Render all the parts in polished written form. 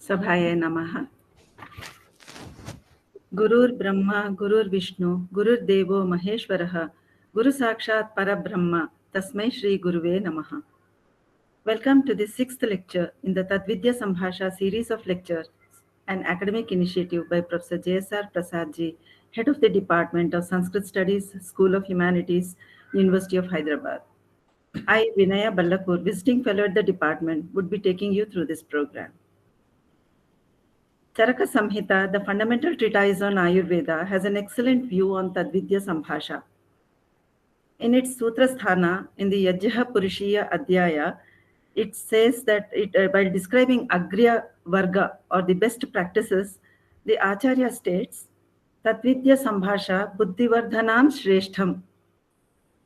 Sabhaya Namaha. Gurur Brahma, Gurur Vishnu, Gurur Devo Maheshwaraha, Guru Sakshat Parabrahma, Tasmai Shri Guruve Namaha. Welcome to the sixth lecture in the Tadvidyasambhāṣā series of lectures, an academic initiative by Prof. J.S.R. Prasadji, Head of the Department of Sanskrit Studies, School of Humanities, University of Hyderabad. I, Vinaya Ballakur, visiting fellow at the department, would be taking you through this program. Charaka Samhita, the fundamental treatise on Ayurveda, has an excellent view on Tadvidyasambhāṣā. In its Sutrasthana, in the Yajyaha Purushiya Adhyaya, it says that while describing Agriya Varga or the best practices, the Acharya states, Tadvidyasambhāṣā Buddhivardhanam Shreshtham.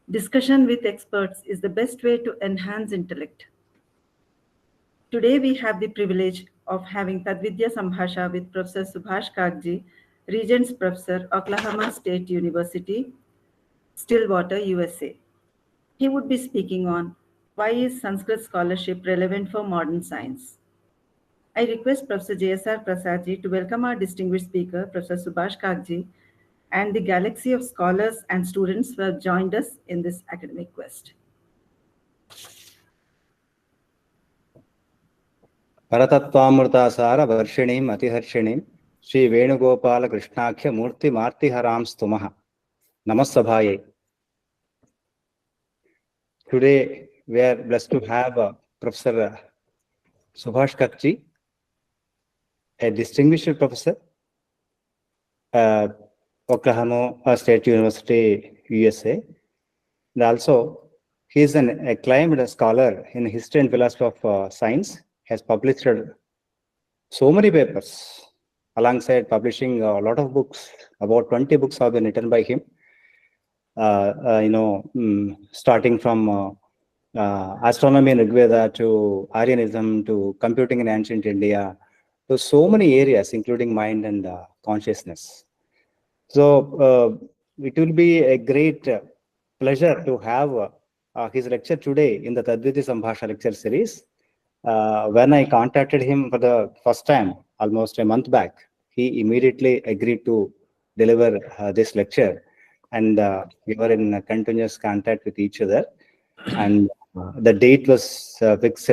Discussion with experts is the best way to enhance intellect. Today we have the privilege of having Tadvidyasambhāṣā with Professor Subhash Kagji, Regents Professor, Oklahoma State University, Stillwater, USA. He would be speaking on why is Sanskrit scholarship relevant for modern science. I request Professor J.S.R. Prasadji to welcome our distinguished speaker, Professor Subhash Kagji, and the galaxy of scholars and students who have joined us in this academic quest. Paratattvamrtasara varshinim atiharshinim Shri Venugopala Krishnakya Murti Martiharam Stumaha Namasabhaye. Today we are blessed to have Professor Subhash Kagji, a distinguished professor, Oklahoma State University, USA, and also he is an acclaimed scholar in history and philosophy of science. Has published so many papers, alongside publishing a lot of books. About 20 books have been written by him. Starting from astronomy in Rigveda to Aryanism to computing in ancient India, to so many areas, including mind and consciousness. So it will be a great pleasure to have his lecture today in the Tadvidyasambhāṣā lecture series. When I contacted him for the first time, almost a month back, he immediately agreed to deliver this lecture. And we were in continuous contact with each other. And the date was fixed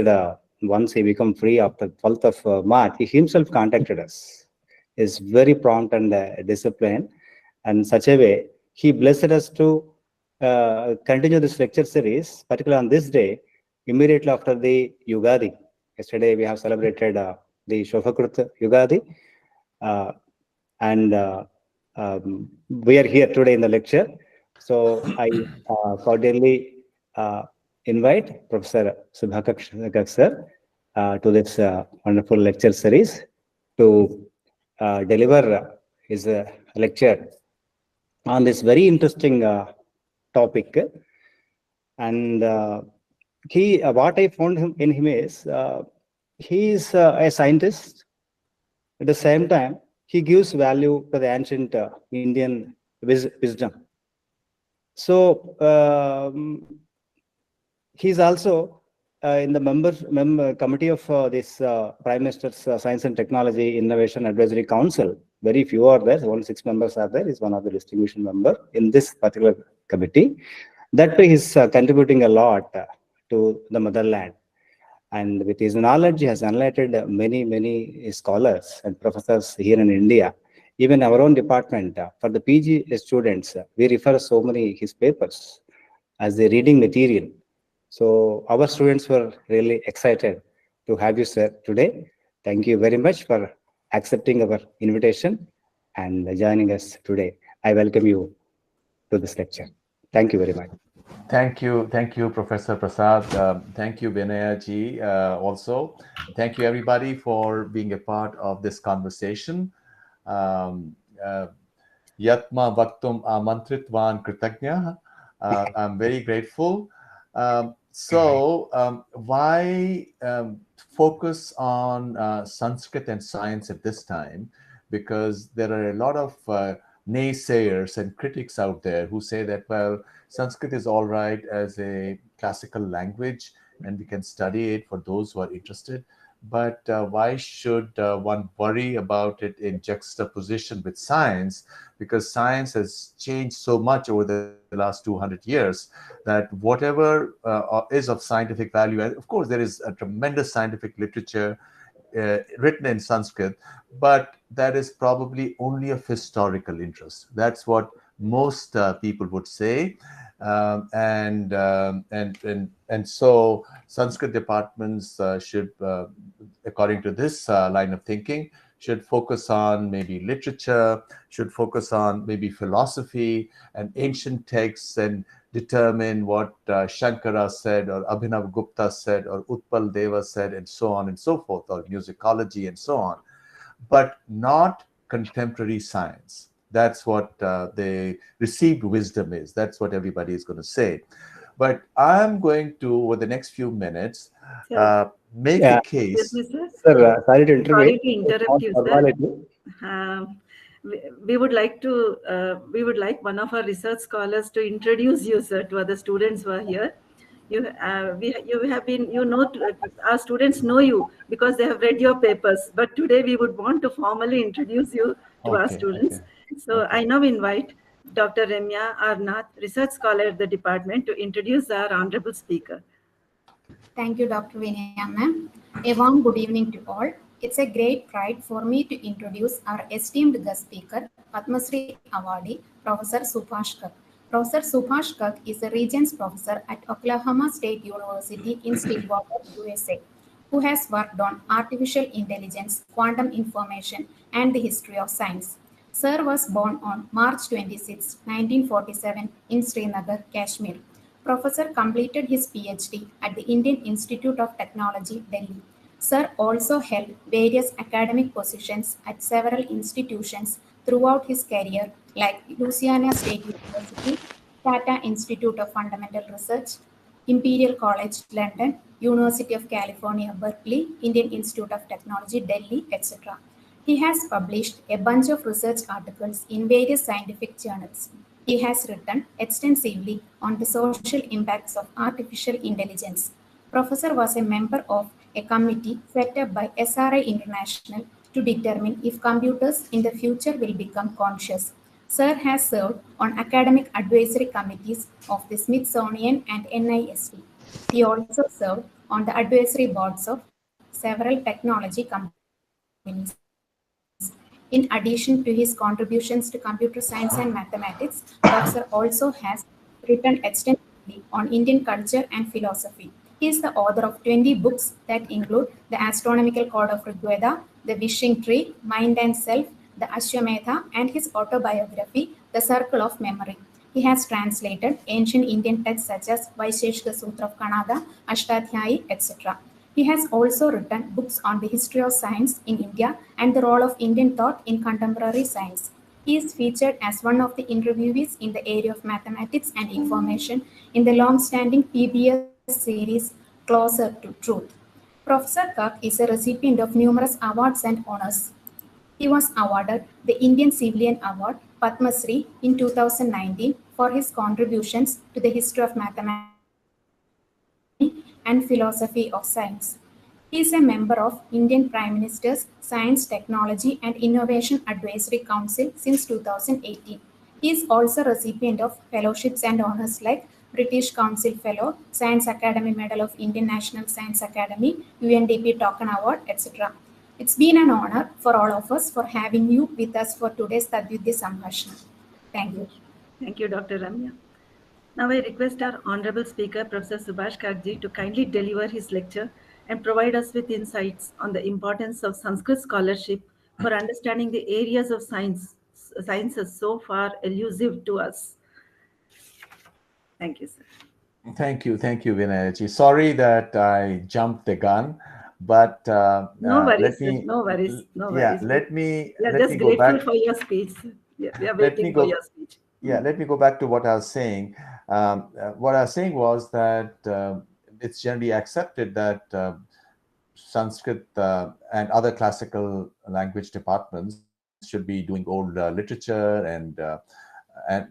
once he became free after 12th of March. He himself contacted us. Is very prompt and disciplined. And such a way, he blessed us to continue this lecture series, particularly on this day, immediately after the Yugadi. Yesterday we have celebrated the Shobhakrut Yugadi, and we are here today in the lecture. So I cordially invite Professor Subhash Kagji to this wonderful lecture series to deliver his lecture on this very interesting topic. And what I found in him is he is a scientist. At the same time, he gives value to the ancient Indian wisdom. So he is also in the committee of this Prime Minister's Science and Technology Innovation Advisory Council. Very few are there. Only 6 members are there. He's one of the distinguished members in this particular committee. That way, he's contributing a lot to the motherland, and with his knowledge, he has enlightened many scholars and professors here in India. Even our own department, for the PG students, we refer so many his papers as the reading material. So our students were really excited to have you, sir, today. Thank you very much for accepting our invitation and joining us today. I welcome you to this lecture. Thank you very much. Thank you, Professor Prasad. Thank you, Vinaya ji, also. Thank you, everybody, for being a part of this conversation. Yatma Vaktum Amantritvan Kritagnya. I'm very grateful. Why focus on Sanskrit and science at this time? Because there are a lot of naysayers and critics out there who say that, well, Sanskrit is all right as a classical language and we can study it for those who are interested. but why should one worry about it in juxtaposition with science? Because science has changed so much over the last 200 years that whatever is of scientific value, and of course there is a tremendous scientific literature written in Sanskrit, but that is probably only of historical interest. That's what most people would say. And so Sanskrit departments should, according to this line of thinking, should focus on maybe literature, should focus on maybe philosophy and ancient texts, and determine what Shankara said, or Abhinav Gupta said, or Utpal Deva said, and so on and so forth, or musicology and so on, but not contemporary science. That's what the received wisdom is. That's what everybody is going to say. But I'm going to, over the next few minutes, make a case. Excuse me, Sir, sorry to interrupt. Sorry to interrupt you, sir. We would like one of our research scholars to introduce you, sir, to other students who are here. Our students know you because they have read your papers. But today we would want to formally introduce you to our students. So I now invite Dr. Ramya Arnath, research scholar at the department, to introduce our honorable speaker. Thank you, Dr. Vinaya ma'am. A warm good evening to all. It's a great pride for me to introduce our esteemed guest speaker, Padma Shri Awardee, Professor Subhash Kak. Professor Subhash Kak is a Regents Professor at Oklahoma State University in Stillwater, USA, who has worked on artificial intelligence, quantum information, and the history of science. Sir was born on March 26, 1947 in Srinagar, Kashmir. Professor completed his PhD at the Indian Institute of Technology, Delhi. Sir also held various academic positions at several institutions throughout his career, like Louisiana State University, Tata Institute of Fundamental Research, Imperial College, London, University of California, Berkeley, Indian Institute of Technology, Delhi, etc. He has published a bunch of research articles in various scientific journals. He has written extensively on the social impacts of artificial intelligence. Professor was a member of a committee set up by SRI International to determine if computers in the future will become conscious. Sir has served on academic advisory committees of the Smithsonian and NIST. He also served on the advisory boards of several technology companies. In addition to his contributions to computer science and mathematics, Professor also has written extensively on Indian culture and philosophy. He is the author of 20 books that include The Astronomical Code of Rigveda, The Wishing Tree, Mind and Self, The Ashwamedha, and his autobiography, The Circle of Memory. He has translated ancient Indian texts such as Vaisheshika Sutra of Kannada, Ashtadhyayi, etc. He has also written books on the history of science in India and the role of Indian thought in contemporary science. He is featured as one of the interviewees in the area of mathematics and information in the long-standing PBS series Closer to Truth. Professor Kak is a recipient of numerous awards and honors. He was awarded the Indian Civilian Award, Padma Shri, in 2019 for his contributions to the history of mathematics, astronomy, and philosophy of science. He is a member of Indian Prime Minister's Science, Technology and Innovation Advisory Council since 2018. He is also recipient of fellowships and honors like British Council Fellow, Science Academy Medal of Indian National Science Academy, UNDP Token Award, etc. It's been an honor for all of us for having you with us for today's Tadvidyasambhāṣā. Thank you. Thank you, Dr. Ramya. Now I request our honorable speaker, Professor Subhash Kakji, to kindly deliver his lecture and provide us with insights on the importance of Sanskrit scholarship for understanding the areas of sciences so far elusive to us. Thank you, sir. Thank you, Vinayaji. Sorry that I jumped the gun, but no worries, let me. No worries. Yeah, let me. We are let just me go grateful back. for your speech. We are waiting for your speech. Yeah, let me go back to what I was saying. What I was saying was that it's generally accepted that Sanskrit and other classical language departments should be doing old literature and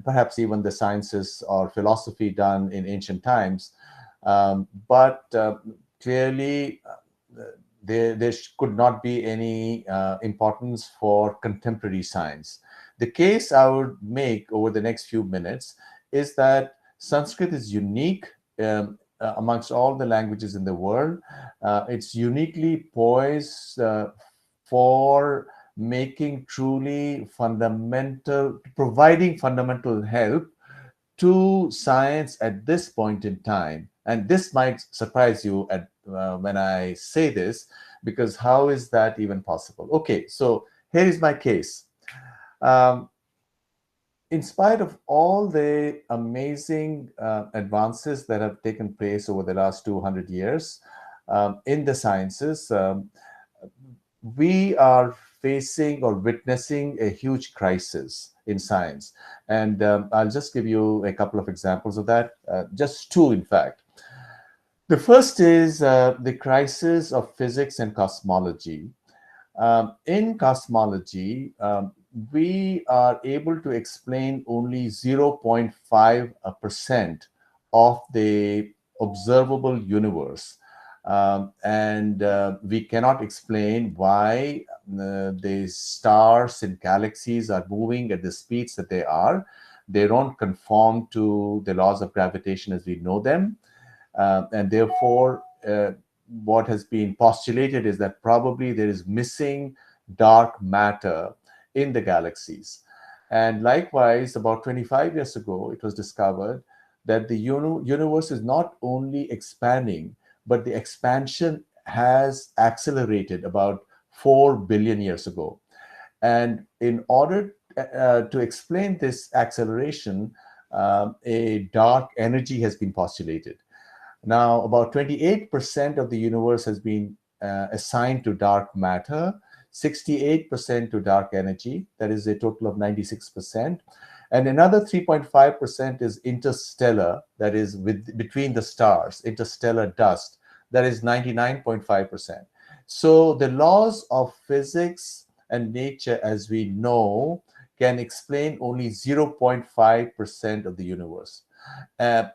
perhaps even the sciences or philosophy done in ancient times. But clearly, there could not be any importance for contemporary science. The case I would make over the next few minutes is that Sanskrit is unique amongst all the languages in the world. It's uniquely poised for making truly fundamental, providing fundamental help to science at this point in time. And this might surprise you at when I say this, because how is that even possible? Okay, so here is my case. In spite of all the amazing advances that have taken place over the last 200 years in the sciences, we are facing or witnessing a huge crisis in science. And I'll just give you a couple of examples of that, just two, in fact. The first is the crisis of physics and cosmology. In cosmology, we are able to explain only 0.5% of the observable universe. And we cannot explain why the stars and galaxies are moving at the speeds that they are. They don't conform to the laws of gravitation as we know them. And therefore, what has been postulated is that probably there is missing dark matter in the galaxies. And likewise, about 25 years ago, it was discovered that the universe is not only expanding, but the expansion has accelerated about 4 billion years ago. And in order to explain this acceleration, a dark energy has been postulated. Now, about 28% of the universe has been assigned to dark matter, 68% to dark energy, that is a total of 96%. And another 3.5% is interstellar, that is between the stars, interstellar dust, that is 99.5%. So the laws of physics and nature as we know can explain only 0.5% of the universe.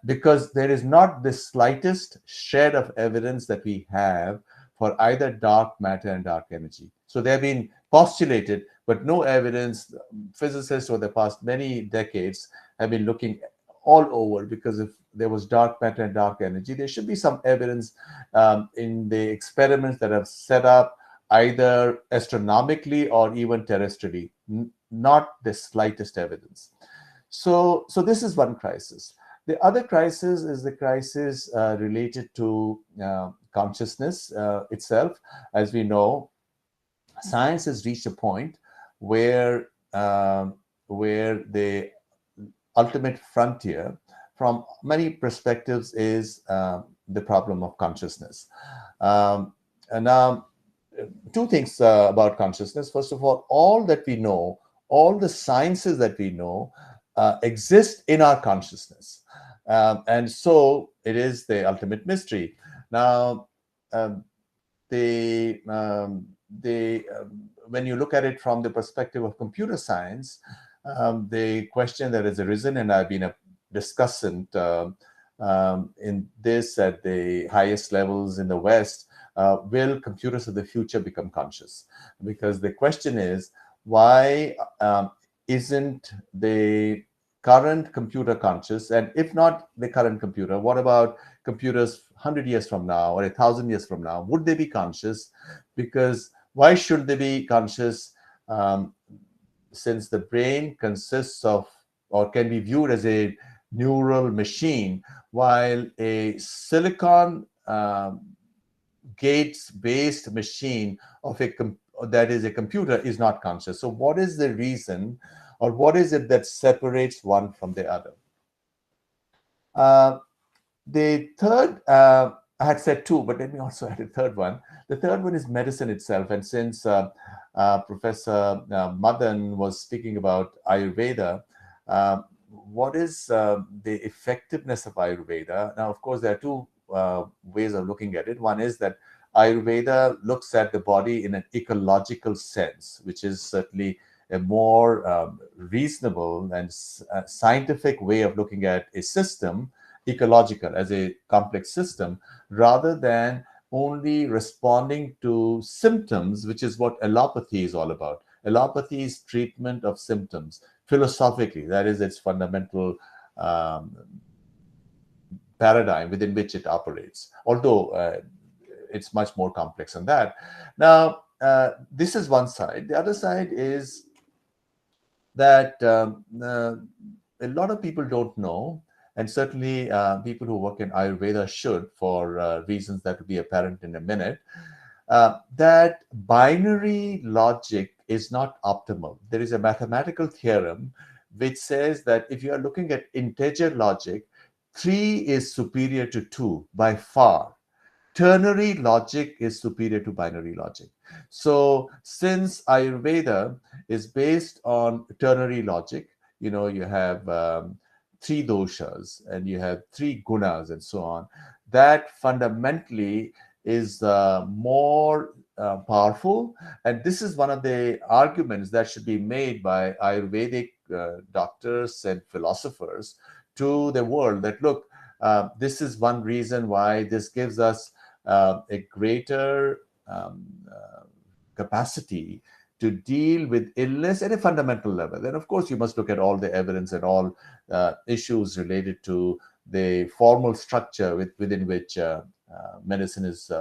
Because there is not the slightest shred of evidence that we have for either dark matter and dark energy. So they have been postulated, but no evidence. Physicists over the past many decades have been looking all over, because if there was dark matter and dark energy, there should be some evidence in the experiments that have set up either astronomically or even terrestrially, not the slightest evidence. So this is one crisis. The other crisis is the crisis related to consciousness itself. As we know, science has reached a point where the ultimate frontier, from many perspectives, is the problem of consciousness. And now, two things about consciousness. First of all that we know, all the sciences that we know, exist in our consciousness. And so it is the ultimate mystery. Now, when you look at it from the perspective of computer science, the question that has arisen, and I've been a discussant in this at the highest levels in the West, will computers of the future become conscious? Because the question is, why isn't the current computer conscious? And if not the current computer, what about computers 100 years from now or 1,000 years from now? Would they be conscious? Because why should they be conscious? Since the brain consists of, or can be viewed as, a neural machine, while a silicon gates-based machine of that is a computer is not conscious. So what is the reason, or what is it that separates one from the other? The third, I had said two, but let me also add a third one. The third one is medicine itself. And since Professor Madan was speaking about Ayurveda, what is the effectiveness of Ayurveda? Now, of course, there are two ways of looking at it. One is that Ayurveda looks at the body in an ecological sense, which is certainly a more reasonable and scientific way of looking at a system, ecological, as a complex system, rather than only responding to symptoms, which is what allopathy is all about. Allopathy is treatment of symptoms philosophically. That is its fundamental paradigm within which it operates, although it's much more complex than that. Now, this is one side. The other side is that a lot of people don't know, and certainly people who work in Ayurveda should, for reasons that will be apparent in a minute, that binary logic is not optimal. There is a mathematical theorem which says that if you are looking at integer logic, 3 is superior to 2 by far. Ternary logic is superior to binary logic. So since Ayurveda is based on ternary logic, you know, you have 3 doshas and you have 3 gunas and so on, that fundamentally is more powerful. And this is one of the arguments that should be made by Ayurvedic doctors and philosophers to the world, that look, this is one reason why this gives us a greater capacity to deal with illness at a fundamental level. Then, of course, you must look at all the evidence and all issues related to the formal structure within which medicine is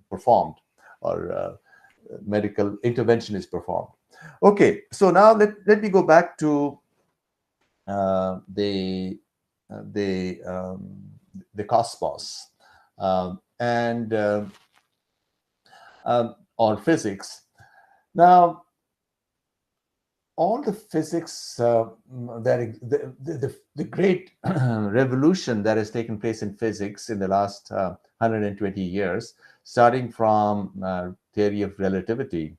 performed, or medical intervention is performed. Okay, so now let me go back to the cosmos or physics. Now, all the physics the great revolution that has taken place in physics in the last 120 years, starting from theory of relativity,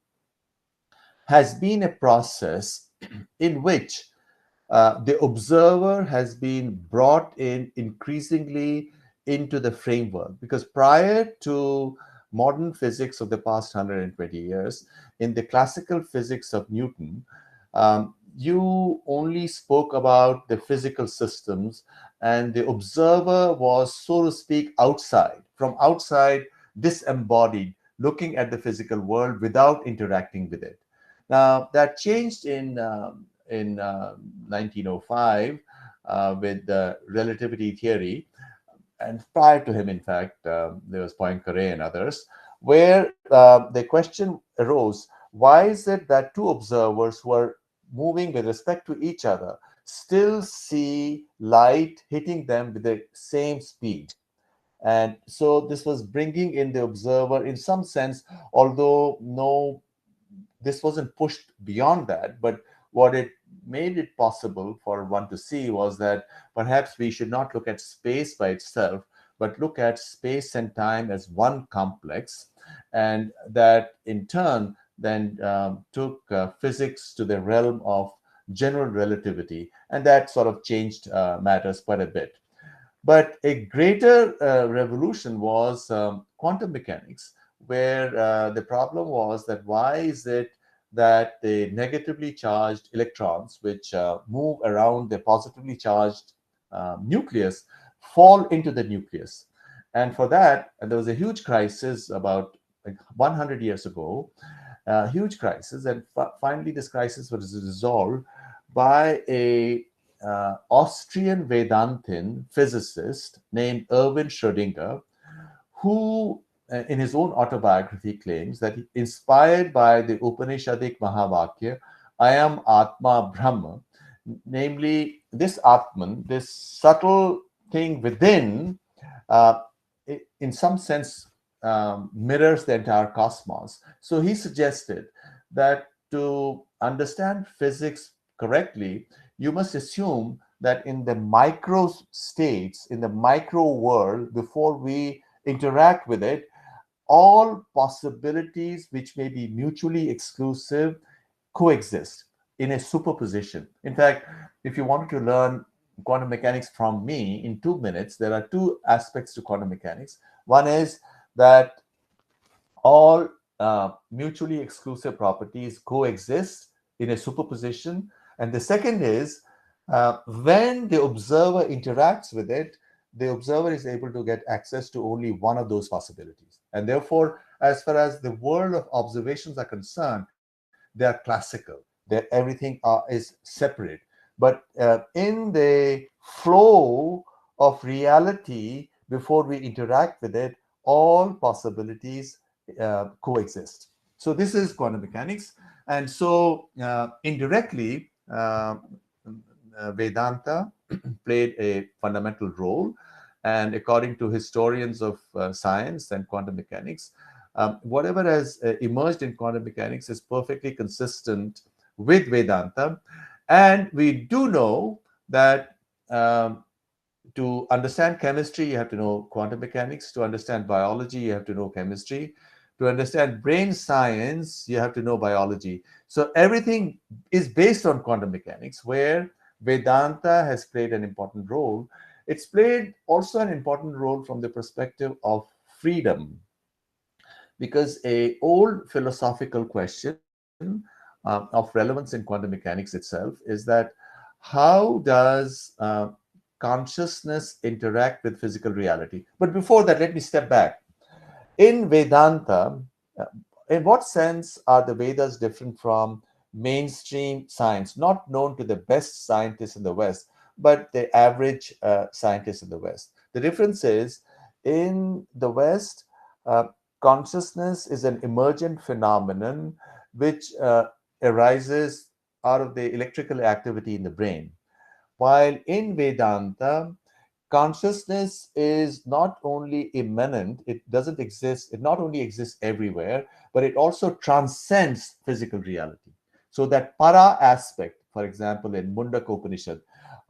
has been a process in which the observer has been brought in increasingly into the framework. Because prior to modern physics of the past 120 years, in the classical physics of Newton, you only spoke about the physical systems, and the observer was, so to speak, outside, from outside, disembodied, looking at the physical world without interacting with it. Now, that changed in 1905 with the relativity theory, and prior to him, in fact, there was Poincaré and others, where the question arose, why is it that two observers who are moving with respect to each other still see light hitting them with the same speed? And so this was bringing in the observer in some sense, although this wasn't pushed beyond that, but what it made it possible for one to see was that perhaps we should not look at space by itself, but look at space and time as one complex, and that in turn then took physics to the realm of general relativity, and that sort of changed matters quite a bit. But a greater revolution was quantum mechanics, where the problem was that why is it that the negatively charged electrons, which move around the positively charged nucleus, fall into the nucleus? And for that, there was a huge crisis about 100 years ago, huge crisis, and finally this crisis was resolved by a Austrian Vedantin physicist named Erwin Schrödinger, who in his own autobiography claims that, inspired by the Upanishadic Mahavakya, I am Atma Brahma, namely this Atman, this subtle thing within, in some sense mirrors the entire cosmos. So he suggested that to understand physics correctly, you must assume that in the micro states, in the micro world, before we interact with it, all possibilities which may be mutually exclusive coexist in a superposition. In fact, if you wanted to learn quantum mechanics from me in 2 minutes, there are two aspects to quantum mechanics. One is that all mutually exclusive properties coexist in a superposition. And the second is when the observer interacts with it, the observer is able to get access to only one of those possibilities. And therefore, as far as the world of observations are concerned, they are classical. Everything is separate. But in the flow of reality, before we interact with it, all possibilities coexist. So this is quantum mechanics. And so indirectly, Vedanta played a fundamental role. And according to historians of science and quantum mechanics, whatever has emerged in quantum mechanics is perfectly consistent with Vedanta. And we do know that to understand chemistry, you have to know quantum mechanics. To understand biology, you have to know chemistry. To understand brain science, you have to know biology. So everything is based on quantum mechanics, where Vedanta has played an important role. It's played also an important role from the perspective of freedom, because an old philosophical question of relevance in quantum mechanics itself is that how does consciousness interact with physical reality? But before that, let me step back. In Vedanta, in what sense are the Vedas different from mainstream science, not known to the best scientists in the West, but the average scientists in the West? The difference is, in the West, consciousness is an emergent phenomenon which arises out of the electrical activity in the brain. While in Vedanta, consciousness is not only immanent, it doesn't exist, it not only exists everywhere, but it also transcends physical reality. So that para aspect, for example, in Mundaka Upanishad,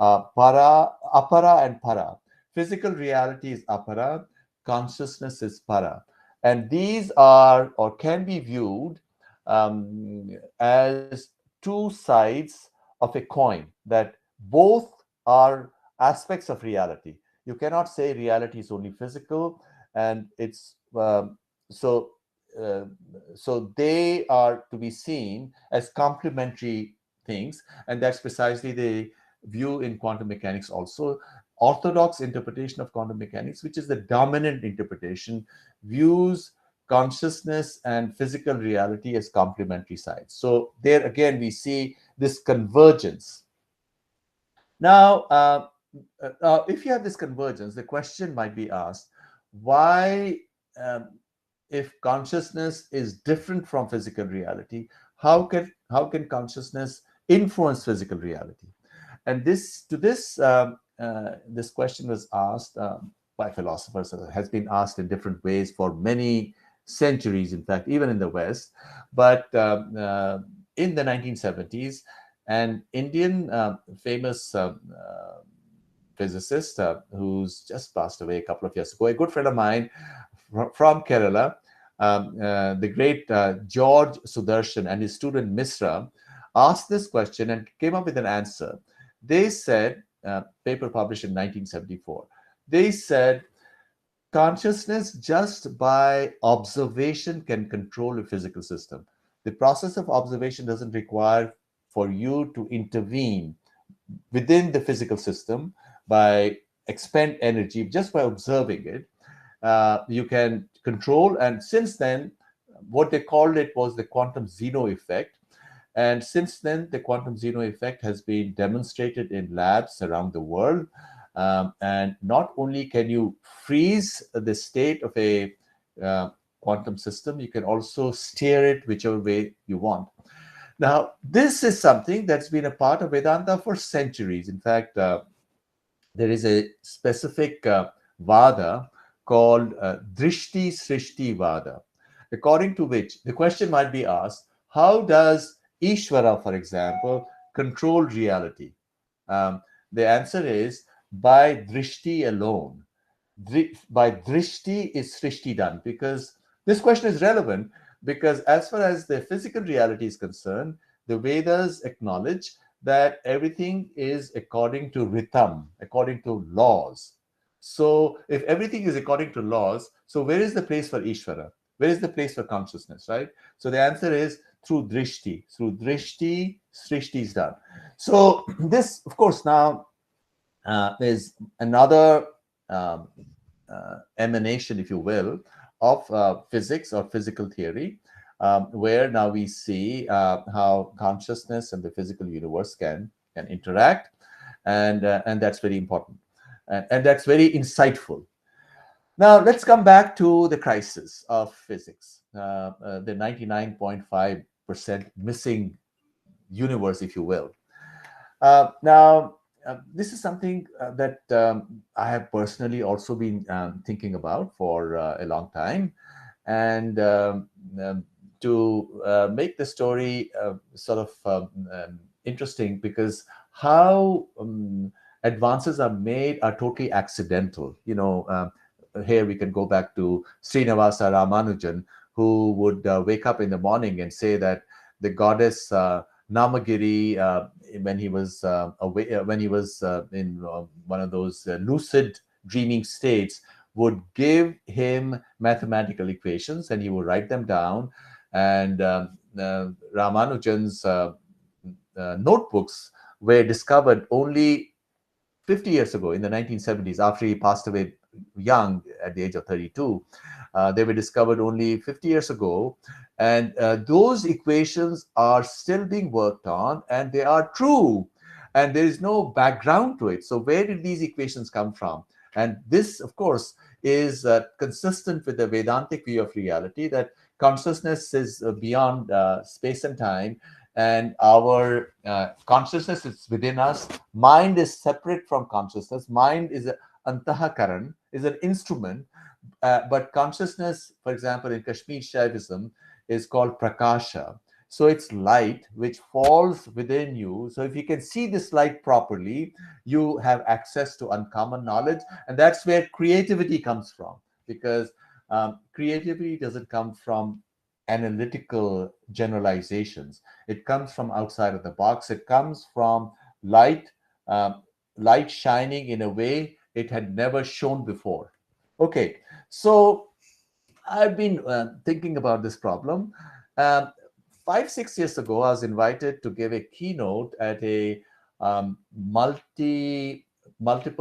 apara and para. Physical reality is apara, consciousness is para. And these are, or can be viewed as two sides of a coin, that both are aspects of reality. You cannot say reality is only physical, and it's so they are to be seen as complementary things, and that's precisely the view in quantum mechanics also. Orthodox interpretation of quantum mechanics, which is the dominant interpretation, views consciousness and physical reality as complementary sides. So there again we see this convergence. Now, if you have this convergence, the question might be asked, why, if consciousness is different from physical reality, how can consciousness influence physical reality? And this question was asked by philosophers, has been asked in different ways for many centuries, in fact, even in the West. But in the 1970s, an Indian famous physicist who's just passed away a couple of years ago, a good friend of mine from Kerala, the great George Sudarshan, and his student Misra, asked this question and came up with an answer. They said, paper published in 1974, they said, consciousness just by observation can control a physical system. The process of observation doesn't require for you to intervene within the physical system by expend energy. Just by observing it, you can control. And since then, what they called it was the quantum Zeno effect. And since then, the quantum Zeno effect has been demonstrated in labs around the world. And not only can you freeze the state of a quantum system, you can also steer it whichever way you want. Now, this is something that's been a part of Vedanta for centuries. In fact, there is a specific Vada called Drishti Srishti Vada, according to which the question might be asked, how does Ishvara, for example, control reality? The answer is by drishti alone. By drishti is srishti done, because this question is relevant, because as far as the physical reality is concerned, the Vedas acknowledge that everything is according to rhythm, according to laws. So if everything is according to laws, so where is the place for Ishvara? Where is the place for consciousness, right? So the answer is through drishti. Through drishti, srishti is done. So this, of course, now is another emanation, if you will, of physics or physical theory, where now we see how consciousness and the physical universe can interact, and that's very important, and that's very insightful. Now let's come back to the crisis of physics, the 99.5% missing universe, if you will. Now, this is something that I have personally also been thinking about for a long time. And to make the story sort of interesting, because how advances are made are totally accidental. Here we can go back to Srinivasa Ramanujan, who would wake up in the morning and say that the goddess Namagiri, when he was in one of those lucid dreaming states, would give him mathematical equations, and he would write them down. And Ramanujan's notebooks were discovered only 50 years ago, in the 1970s, after he passed away young at the age of 32. They were discovered only 50 years ago. And those equations are still being worked on, and they are true. And there is no background to it. So where did these equations come from? And this, of course, is consistent with the Vedantic view of reality, that consciousness is beyond space and time, and our consciousness is within us. Mind is separate from consciousness. Mind is an antahakaran, is an instrument, but consciousness, for example, in Kashmir Shaivism, is called prakasha. So it's light which falls within you. So if you can see this light properly, you have access to uncommon knowledge. And that's where creativity comes from, because creativity doesn't come from analytical generalizations. It comes from outside of the box. It comes from light, light shining in a way it had never shown before. Okay, so I've been thinking about this problem. 5-6 years ago, I was invited to give a keynote at a multiple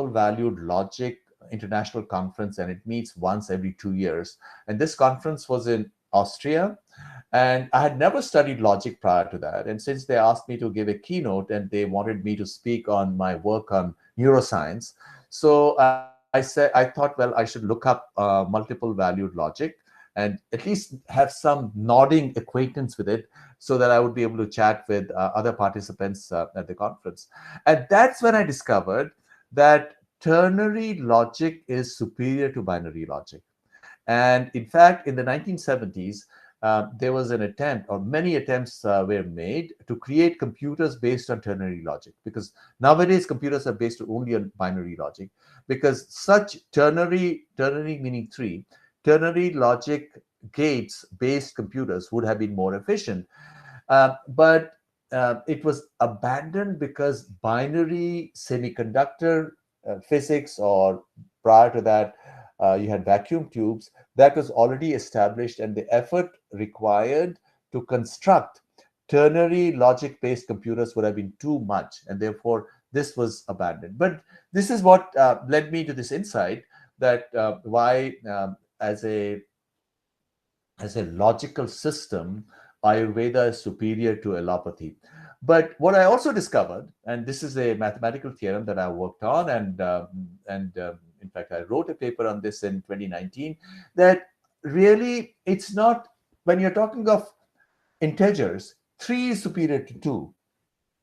valued logic international conference, and it meets once every 2 years. And this conference was in Austria, and I had never studied logic prior to that. And since they asked me to give a keynote and they wanted me to speak on my work on neuroscience, so I thought, well, I should look up multiple valued logic and at least have some nodding acquaintance with it, so that I would be able to chat with other participants at the conference. And that's when I discovered that ternary logic is superior to binary logic. And in fact, in the 1970s, there was an attempt, or many attempts were made to create computers based on ternary logic, because nowadays computers are based only on binary logic, because such ternary meaning 3, ternary logic gates based computers would have been more efficient. But it was abandoned because binary semiconductor physics, or prior to that, you had vacuum tubes, that was already established, and the effort required to construct ternary logic based computers would have been too much, and therefore this was abandoned. But this is what led me to this insight, that why as a logical system, Ayurveda is superior to allopathy. But what I also discovered, and this is a mathematical theorem that I worked on, and in fact, I wrote a paper on this in 2019, that really it's not, when you're talking of integers, 3 is superior to 2.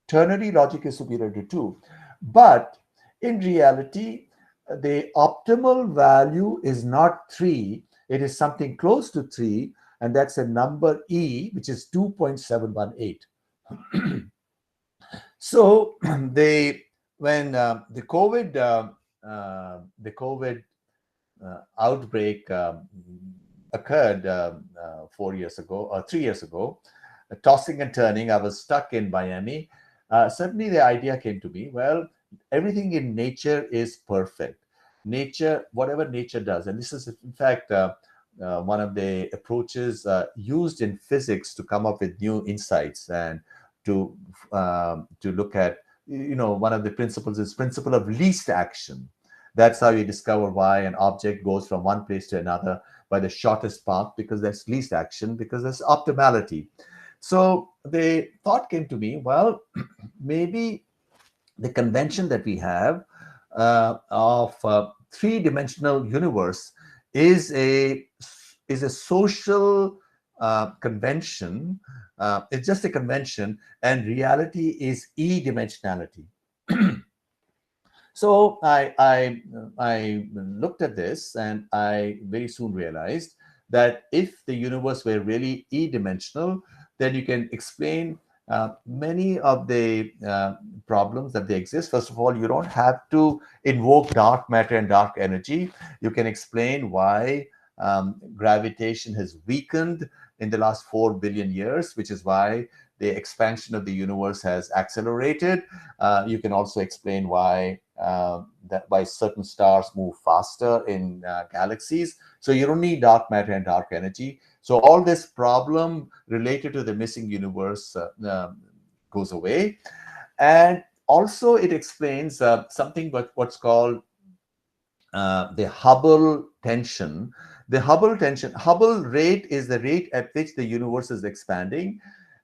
Ternary logic is superior to 2. But in reality, the optimal value is not 3. It is something close to 3, and that's a number E, which is 2.718. So when the COVID outbreak occurred 4 years ago or 3 years ago, tossing and turning, I was stuck in Miami. Suddenly the idea came to me, well, everything in nature is perfect. Nature, whatever nature does, and this is in fact one of the approaches used in physics to come up with new insights, and to look at, one of the principles is principle of least action. That's how you discover why an object goes from one place to another by the shortest path, because there's least action, because there's optimality. So the thought came to me, well, maybe the convention that we have of three-dimensional universe is a social convention. It's just a convention, and reality is e-dimensionality. So I looked at this, and I very soon realized that if the universe were really e-dimensional, then you can explain many of the problems that they exist. First of all, you don't have to invoke dark matter and dark energy. You can explain why gravitation has weakened in the last 4 billion years, which is why the expansion of the universe has accelerated. You can also explain why why certain stars move faster in galaxies. So you don't need dark matter and dark energy. So all this problem related to the missing universe goes away. And also it explains something but what's called the Hubble tension. The Hubble rate is the rate at which the universe is expanding.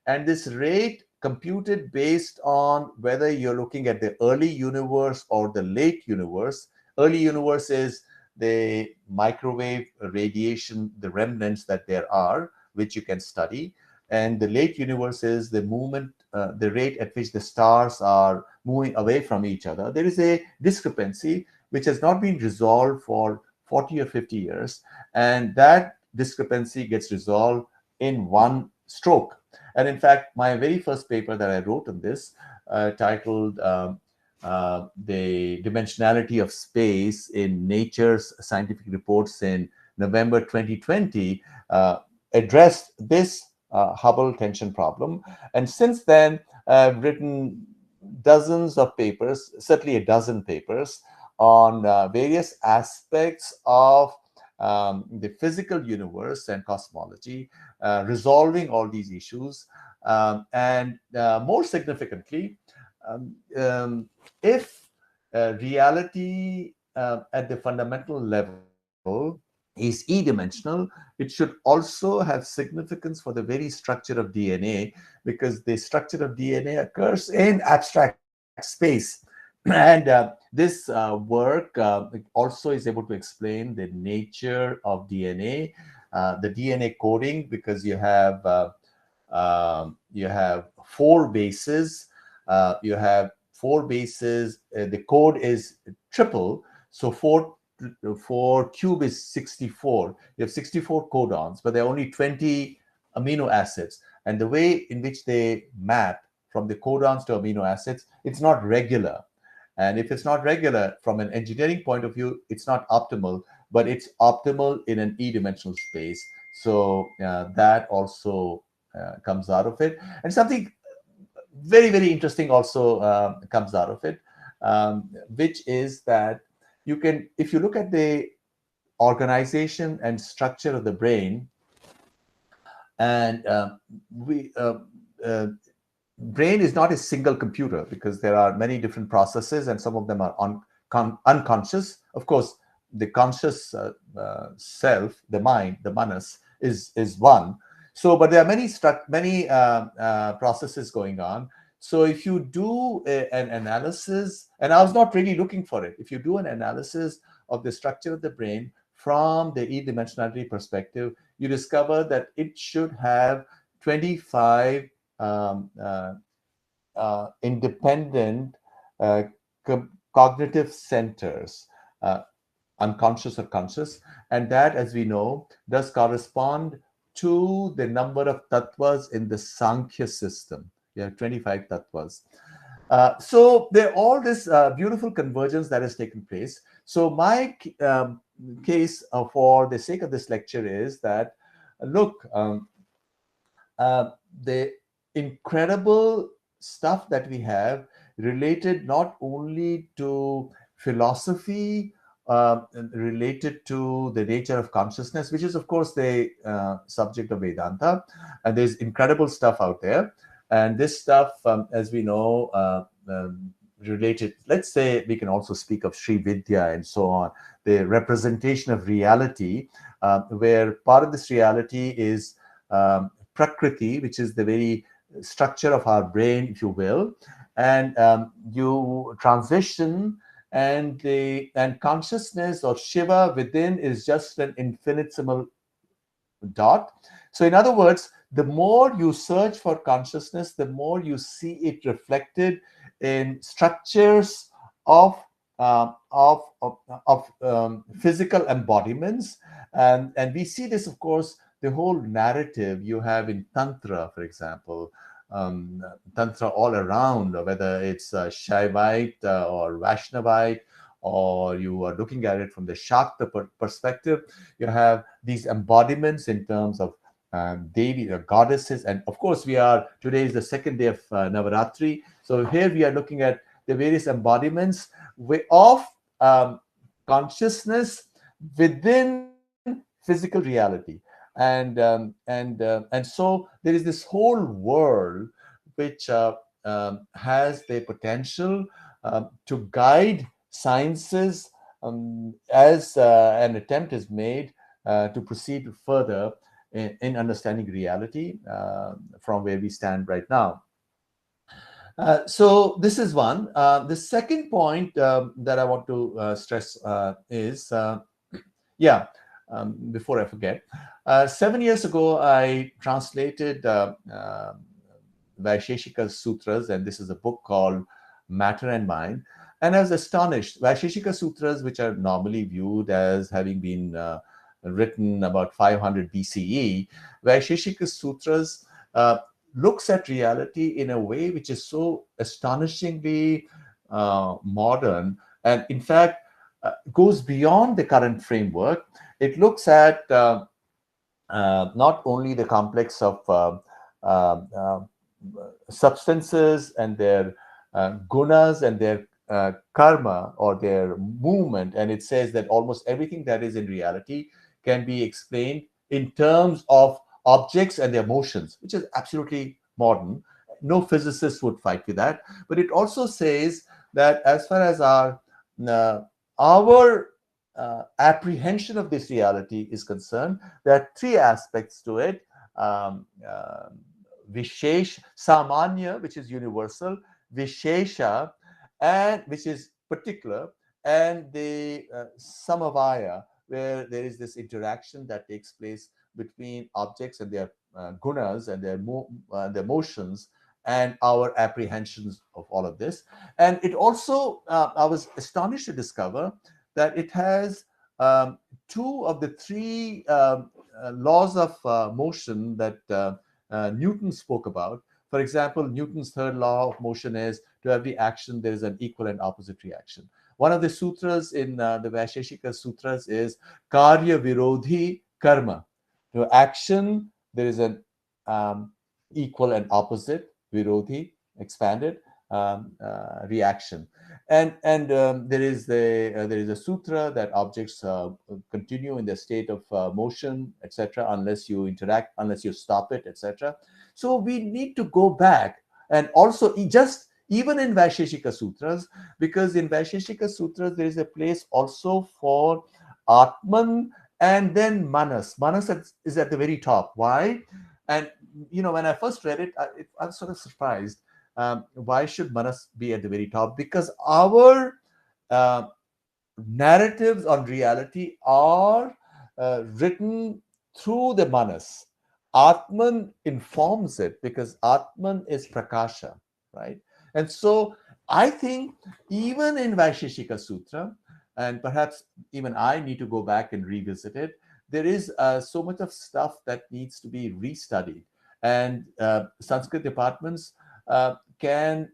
And this rate computed based on whether you're looking at the early universe or the late universe. Early universe is the microwave radiation, the remnants that there are, which you can study. And the late universe is the movement, the rate at which the stars are moving away from each other. There is a discrepancy which has not been resolved for 40 or 50 years. And that discrepancy gets resolved in one stroke. And in fact, my very first paper that I wrote on this, titled The Dimensionality of Space in Nature's Scientific Reports in November 2020, addressed this Hubble tension problem. And since then, I've written dozens of papers, certainly a dozen papers, on various aspects of the physical universe and cosmology, resolving all these issues. And more significantly, if reality at the fundamental level is e-dimensional, it should also have significance for the very structure of DNA, because the structure of DNA occurs in abstract space. And this work also is able to explain the nature of DNA, the DNA coding, because you have 4 bases. You have 4 bases. The code is triple, so 4 cube is 64. You have 64 codons, but there are only 20 amino acids. And the way in which they map from the codons to amino acids, it's not regular. And if it's not regular from an engineering point of view, it's not optimal, but it's optimal in an e-dimensional space. So that also comes out of it. And something very, very interesting also comes out of it, which is that you can, if you look at the organization and structure of the brain, and brain is not a single computer, because there are many different processes, and some of them are unconscious. Of course, the conscious self, the mind, the manas, is one. So, but there are many processes going on. So if you do an analysis, and I was not really looking for it, if you do an analysis of the structure of the brain from the e-dimensionality perspective, you discover that it should have 25 independent cognitive centers, unconscious or conscious. And that, as we know, does correspond to the number of tattvas in the Sankhya system. You have 25 tattvas. So there are all this beautiful convergence that has taken place. So my case for the sake of this lecture is that, look, the incredible stuff that we have related not only to philosophy, related to the nature of consciousness, which is of course the subject of Vedanta, and there's incredible stuff out there. And this stuff, as we know, related, let's say we can also speak of Sri Vidya and so on, the representation of reality, where part of this reality is Prakriti, which is the very structure of our brain, if you will, and you transition, and consciousness or Shiva within is just an infinitesimal dot. So in other words, the more you search for consciousness, the more you see it reflected in structures of physical embodiments, and we see this, of course, the whole narrative you have in Tantra, for example, Tantra all around, whether it's Shaivite or Vaishnavite, or you are looking at it from the Shakta perspective. You have these embodiments in terms of Devi, goddesses, and of course today is the second day of Navaratri. So here we are looking at the various embodiments of consciousness within physical reality, and so there is this whole world which has the potential to guide sciences as an attempt is made to proceed further in understanding reality from where we stand right now. So this is one. The second point that I want to stress is, before I forget, 7 years ago, I translated Vaisheshika Sutras, and this is a book called Matter and Mind. And I was astonished. Vaisheshika Sutras, which are normally viewed as having been written about 500 BCE, Vaisheshika Sutras looks at reality in a way which is so astonishingly modern, and in fact goes beyond the current framework. It looks at not only the complex of substances and their gunas and their karma or their movement, and it says that almost everything that is in reality can be explained in terms of objects and their motions, which is absolutely modern. No physicist would fight with that. But it also says that as far as our apprehension of this reality is concerned, there are three aspects to it. Vishesh, Samanya, which is universal, Vishesha, and which is particular, and the Samavaya, where there is this interaction that takes place between objects and their gunas and their motions and our apprehensions of all of this. And it also, I was astonished to discover that it has two of the three laws of motion that Newton spoke about. For example, Newton's third law of motion is to every action there is an equal and opposite reaction. One of the sutras in the Vaisheshika Sutras is Karya Virodhi Karma. To action, there is an equal and opposite, Virodhi, expanded, reaction. And there is a sutra that objects continue in the state of motion, etc., unless you interact, unless you stop it, etc. So we need to go back, and also even in Vaisheshika Sutras, because in Vaisheshika Sutras there is a place also for Atman and then Manas. Manas is at the very top. Why? And when I first read it, I was sort of surprised. Why should Manas be at the very top? Because our narratives on reality are written through the Manas. Atman informs it because Atman is Prakasha, right? And so I think even in Vaisheshika Sutra, and perhaps even I need to go back and revisit it, there is so much of stuff that needs to be restudied. And Sanskrit departments can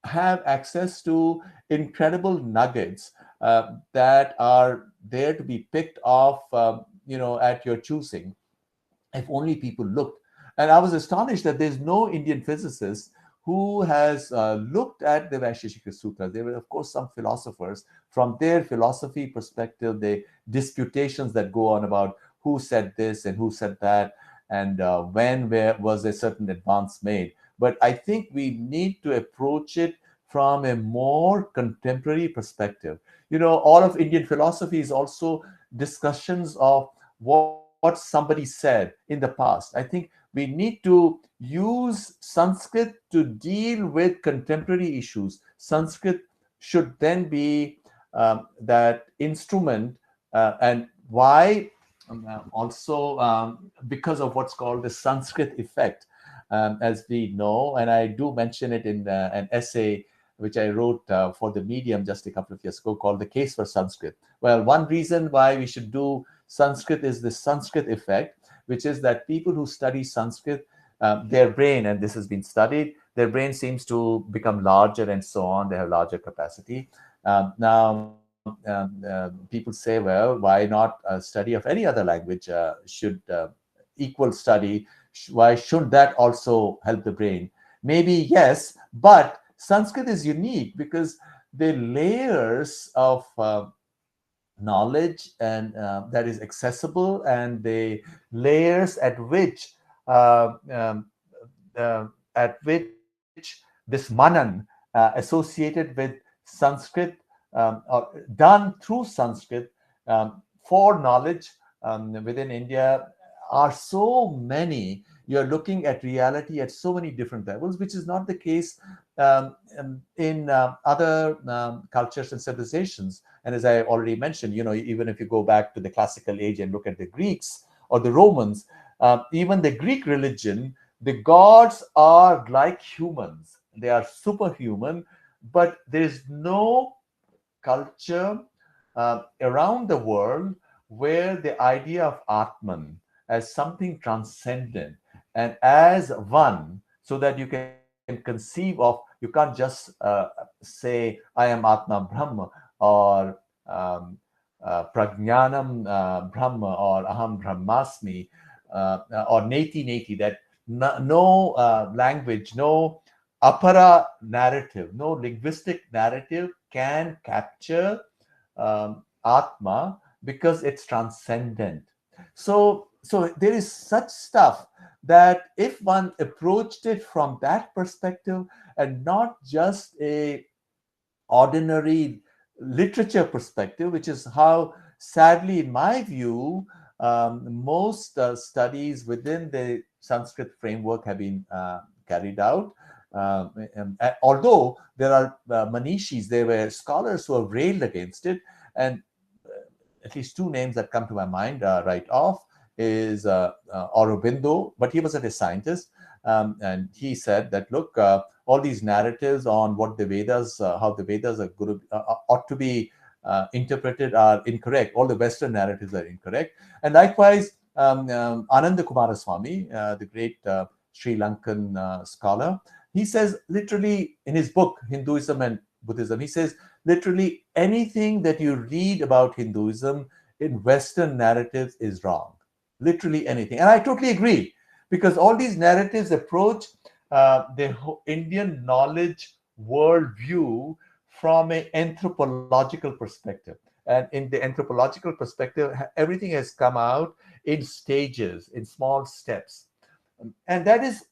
have access to incredible nuggets that are there to be picked off, at your choosing, if only people looked. And I was astonished that there's no Indian physicist who has looked at the Vaisheshika Sutras. There were, of course, some philosophers. From their philosophy perspective, the disputations that go on about who said this and who said that, and where was a certain advance made. But I think we need to approach it from a more contemporary perspective. You know, all of Indian philosophy is also discussions of what somebody said in the past. I think we need to use Sanskrit to deal with contemporary issues. Sanskrit should then be that instrument, and why also because of what's called the Sanskrit effect, as we know, and I do mention it in an essay which I wrote for the Medium just a couple of years ago called The Case for Sanskrit. Well, one reason why we should do Sanskrit is the Sanskrit effect, which is that people who study Sanskrit, their brain, and this has been studied, their brain seems to become larger and so on. They have larger capacity. Now, people say, well, why not study of any other language should equal study? Why should that also help the brain? Maybe yes, but Sanskrit is unique because the layers of knowledge and that is accessible, and the layers uh, um, at which this manan associated with Sanskrit or done through Sanskrit for knowledge within India are so many. You're looking at reality at so many different levels, which is not the case in other cultures and civilizations. And as I already mentioned, you know, even if you go back to the classical age and look at the Greeks or the Romans, even the Greek religion, the gods are like humans. They are superhuman, but there's no culture around the world where the idea of Atman as something transcendent and as one, so that you can conceive of, you can't just say, I am Atma Brahma, or Prajnanam Brahma, or Aham Brahmasmi, or Neti Neti, that no language, no apara narrative, no linguistic narrative can capture Atma, because it's transcendent. So there is such stuff that if one approached it from that perspective and not just a ordinary literature perspective, which is how, sadly, in my view, most studies within the Sanskrit framework have been carried out. Although there are manishis, there were scholars who have railed against it, and at least two names that come to my mind right off is Aurobindo, but he wasn't a scientist, and he said that, look, all these narratives on what the Vedas, how the Vedas are ought to be interpreted are incorrect. All the Western narratives are incorrect. And likewise, Ananda Kumaraswamy, the great Sri Lankan scholar, he says literally in his book, Hinduism and Buddhism, he says literally anything that you read about Hinduism in Western narratives is wrong. Literally anything. And I totally agree, because all these narratives approach the Indian knowledge worldview from an anthropological perspective. And in the anthropological perspective, everything has come out in stages, in small steps. And that is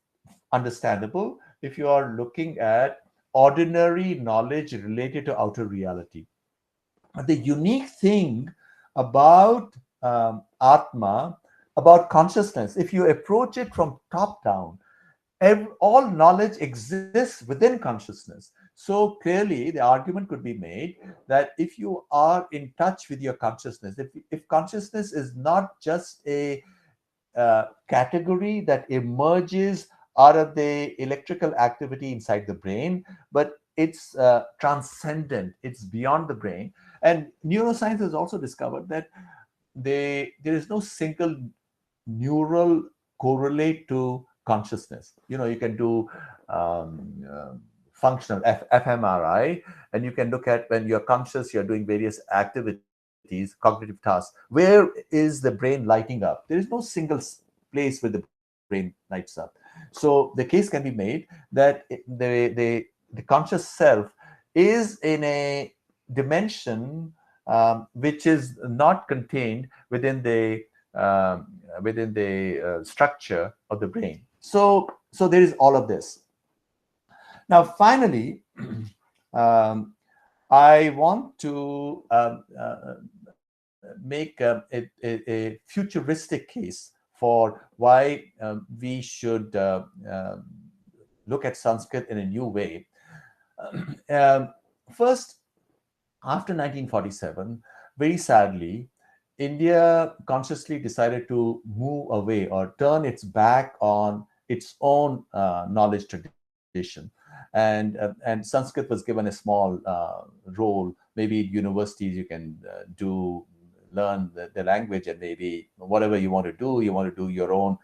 understandable if you are looking at ordinary knowledge related to outer reality. But the unique thing about Atma, about consciousness, if you approach it from top down, all knowledge exists within consciousness. So clearly, the argument could be made that if you are in touch with your consciousness, if consciousness is not just a category that emerges out of the electrical activity inside the brain, but it's transcendent, it's beyond the brain. And neuroscience has also discovered that there is no single neural correlate to consciousness. You know, you can do functional fMRI, and you can look at when you're conscious, you're doing various activities, cognitive tasks. Where is the brain lighting up? There is no single place where the brain lights up. So the case can be made that the conscious self is in a dimension which is not contained within the structure of the brain. So there is all of this. Now, finally, I want to make a futuristic case for why we should look at Sanskrit in a new way. First, after 1947, very sadly, India consciously decided to move away or turn its back on its own knowledge tradition. And Sanskrit was given a small role. Maybe at universities you can learn the language, and maybe whatever you want to do your own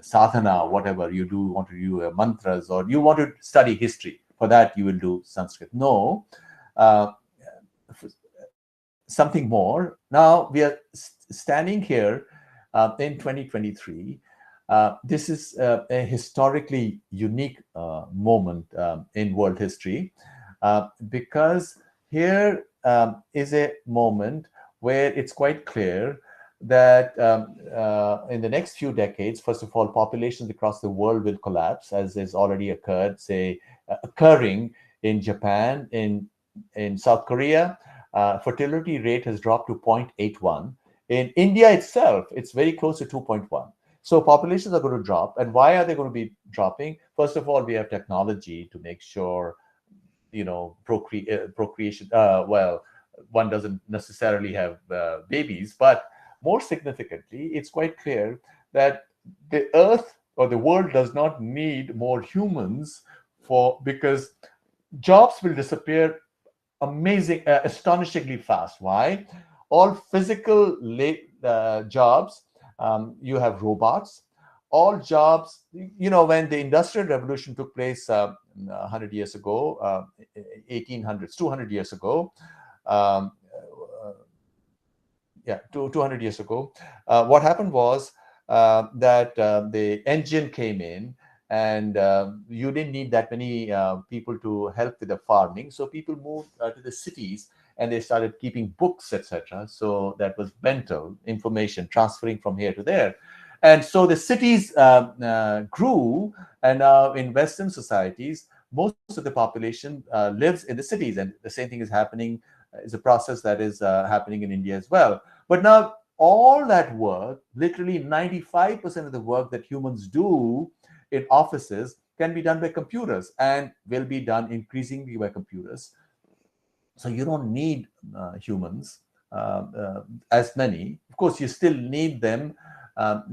sadhana, whatever you do, want to do mantras, or you want to study history. For that, you will do Sanskrit. No. Something more. Now we are standing here in 2023. This is a historically unique moment in world history, because here is a moment where it's quite clear that in the next few decades, first of all, populations across the world will collapse, as has already occurred, occurring in Japan, in South Korea. Fertility rate has dropped to 0.81. In India itself, it's very close to 2.1. So populations are going to drop. And why are they going to be dropping? First of all, we have technology to make sure, procreation, well, one doesn't necessarily have babies, but more significantly, it's quite clear that the earth or the world does not need more humans because jobs will disappear astonishingly fast. Why? All physical jobs, you have robots. All jobs, when the Industrial Revolution took place 100 years ago, 1800s, 200 years ago, 200 years ago, what happened was that the engine came in, and you didn't need that many people to help with the farming. So people moved to the cities, and they started keeping books, etc. So that was mental information transferring from here to there. And so the cities grew, and in Western societies, most of the population lives in the cities. And the same thing is happening, is a process that is happening in India as well. But now all that work, literally 95% of the work that humans do in offices, can be done by computers and will be done increasingly by computers. So you don't need humans as many. Of course, you still need them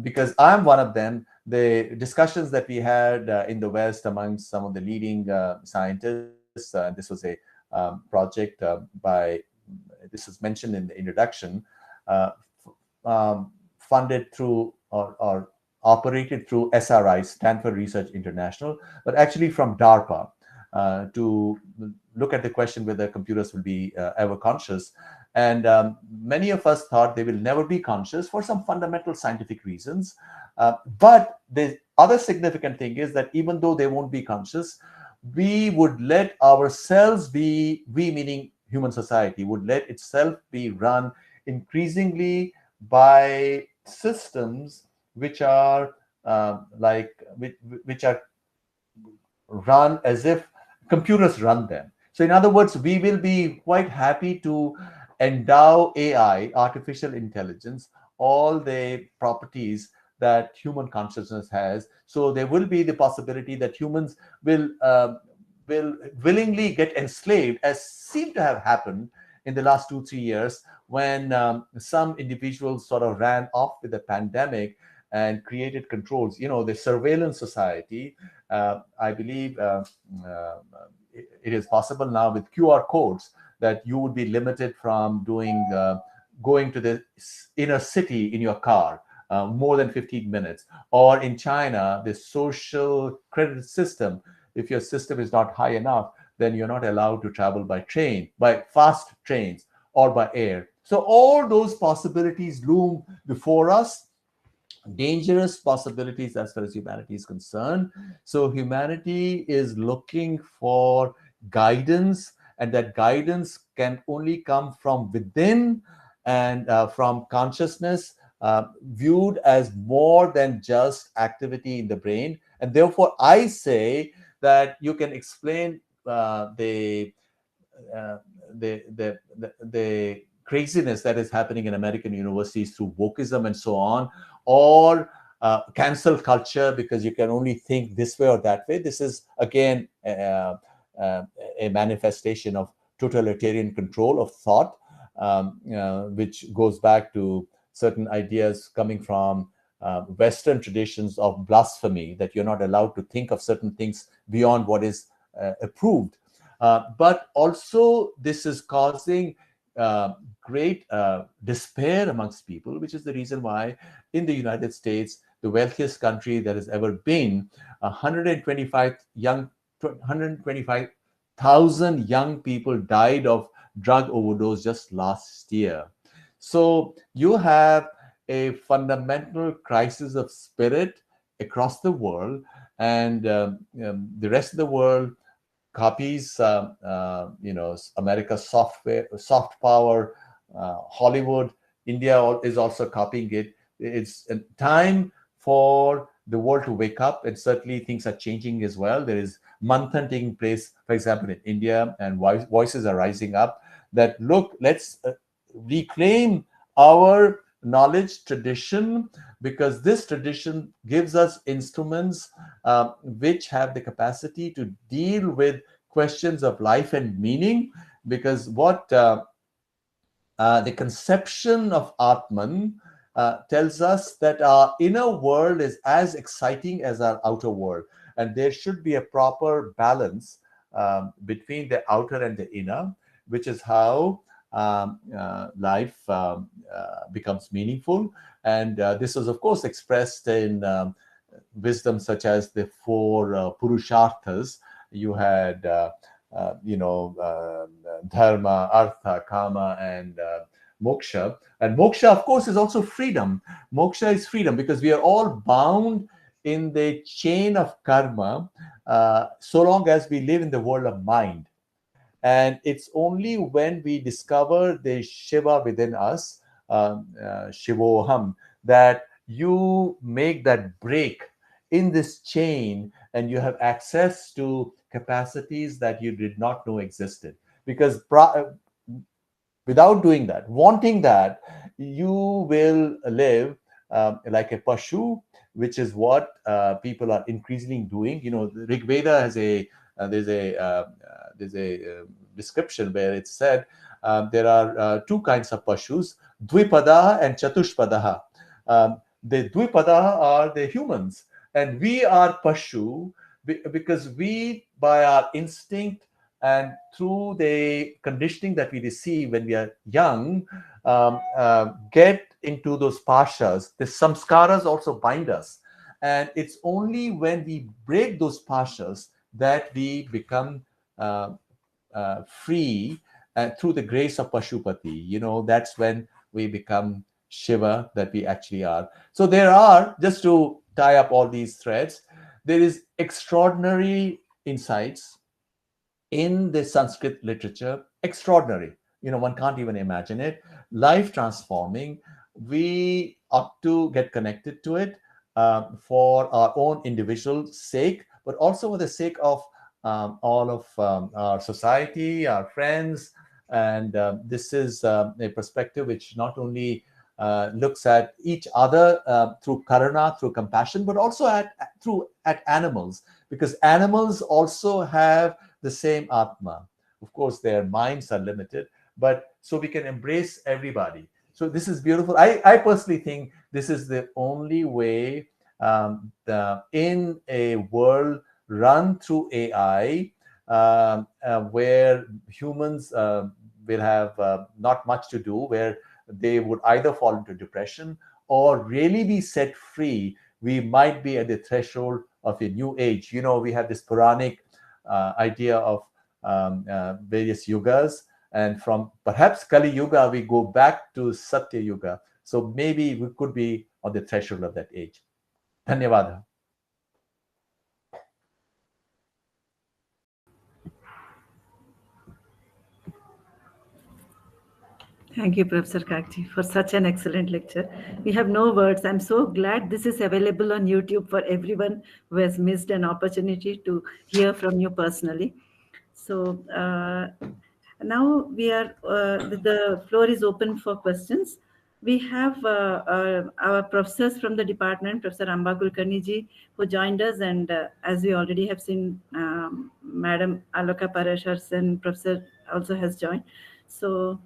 because I'm one of them. The discussions that we had in the West amongst some of the leading scientists, this was a project this is mentioned in the introduction, funded through or operated through SRI, Stanford Research International, but actually from DARPA, to look at the question whether computers will be ever conscious. And many of us thought they will never be conscious for some fundamental scientific reasons. But the other significant thing is that even though they won't be conscious, we would let ourselves be, we meaning human society, would let itself be run increasingly by systems which are which are run as if computers run them. So in other words, we will be quite happy to endow AI, artificial intelligence, all the properties that human consciousness has. So there will be the possibility that humans will willingly get enslaved, as seemed to have happened in the last 2-3 years, when some individuals sort of ran off with the pandemic and created controls. The surveillance society, I believe it is possible now with QR codes that you would be limited from going to the inner city in your car more than 15 minutes. Or in China, the social credit system, if your system is not high enough, then you're not allowed to travel by train, by fast trains, or by air. So all those possibilities loom before us, dangerous possibilities as far as humanity is concerned. So humanity is looking for guidance, and that guidance can only come from within and from consciousness, viewed as more than just activity in the brain. And therefore, I say that you can explain the craziness that is happening in American universities through wokeism and so on, or cancel culture because you can only think this way or that way. This is again a manifestation of totalitarian control of thought, which goes back to certain ideas coming from Western traditions of blasphemy, that you're not allowed to think of certain things beyond what is approved. But also this is causing great despair amongst people, which is the reason why in the United States, the wealthiest country that has ever been, 125,000 young people died of drug overdose just last year. So you have a fundamental crisis of spirit across the world, and the rest of the world copies, America's soft power, Hollywood. India is also copying it. It's a time for the world to wake up, and certainly things are changing as well. There is manthan taking place, for example, in India, and voices are rising up that, look, let's reclaim our knowledge tradition, because this tradition gives us instruments which have the capacity to deal with questions of life and meaning. Because what the conception of Atman tells us that our inner world is as exciting as our outer world, and there should be a proper balance between the outer and the inner, which is how life becomes meaningful. And this was, of course, expressed in wisdom such as the four purusharthas. You had, dharma, artha, kama, and moksha. And moksha, of course, is also freedom. Moksha is freedom, because we are all bound in the chain of karma so long as we live in the world of mind. And it's only when we discover the Shiva within us, Shivoham, that you make that break in this chain, and you have access to capacities that you did not know existed. Because without doing that, wanting that, you will live like a pashu, which is what people are increasingly doing. The Rig Veda has there's a description where it's said there are two kinds of pashus, Dvipadaha and Chatushpadaha. The Dvipadaha are the humans, and we are pashu because we, by our instinct and through the conditioning that we receive when we are young, get into those pashas. The samskaras also bind us, and it's only when we break those pashas that we become free through the grace of Pashupati. That's when we become Shiva, that we actually are. So there are, just to tie up all these threads, there is extraordinary insights in the Sanskrit literature. Extraordinary. One can't even imagine it. Life transforming. We ought to get connected to it for our own individual sake, but also for the sake of all of our society, our friends. And this is a perspective which not only looks at each other through karuna, through compassion, but also at animals, because animals also have the same Atma. Of course, their minds are limited, but so we can embrace everybody. So this is beautiful. I personally think this is the only way in a world run through AI, where humans will have not much to do, where they would either fall into depression or really be set free. We might be at the threshold of a new age. We have this Puranic idea of various yugas, and from perhaps Kali Yuga, we go back to Satya Yuga. So maybe we could be on the threshold of that age. Dhanyavada. Thank you, Professor Kakti, for such an excellent lecture. We have no words. I'm so glad this is available on YouTube for everyone who has missed an opportunity to hear from you personally. So now we are, the floor is open for questions. We have our professors from the department, Professor Amba Kulkarni ji, who joined us, and as we already have seen, Madam Aloka Parasharsen, Professor also has joined. So,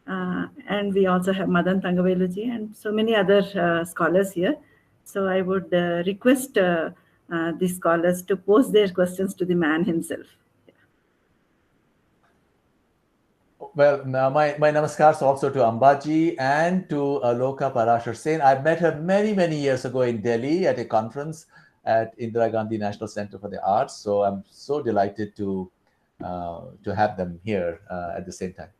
and we also have Madan Tangavelu ji and so many other scholars here. So I would request the scholars to pose their questions to the man himself. Well, now my namaskars also to Ambaji and to Aloka Parasharsen. I've met her many, many years ago in Delhi at a conference at Indira Gandhi National Center for the Arts. So I'm so delighted to have them here at the same time.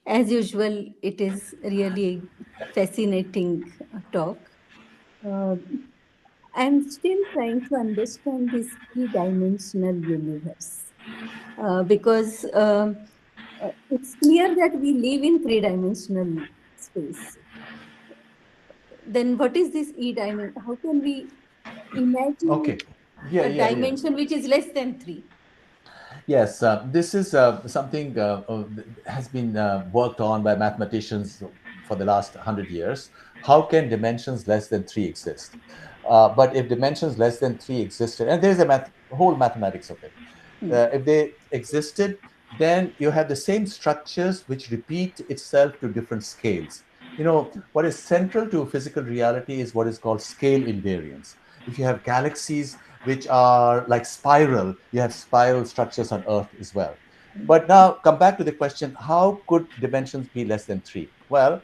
As usual, it is really a fascinating talk. I'm still trying to understand this three-dimensional universe because it's clear that we live in three-dimensional space. Then what is this e-dimension? How can we imagine a dimension which is less than 3? Yes, this is something has been worked on by mathematicians for the last 100 years. How can dimensions less than 3 exist? But if dimensions less than 3 existed, and there's a whole mathematics of it, if they existed, then you have the same structures which repeat itself to different scales. You know, what is central to physical reality is what is called scale invariance. If you have galaxies which are like spiral, you have spiral structures on Earth as well. But now come back to the question, how could dimensions be less than 3? Well,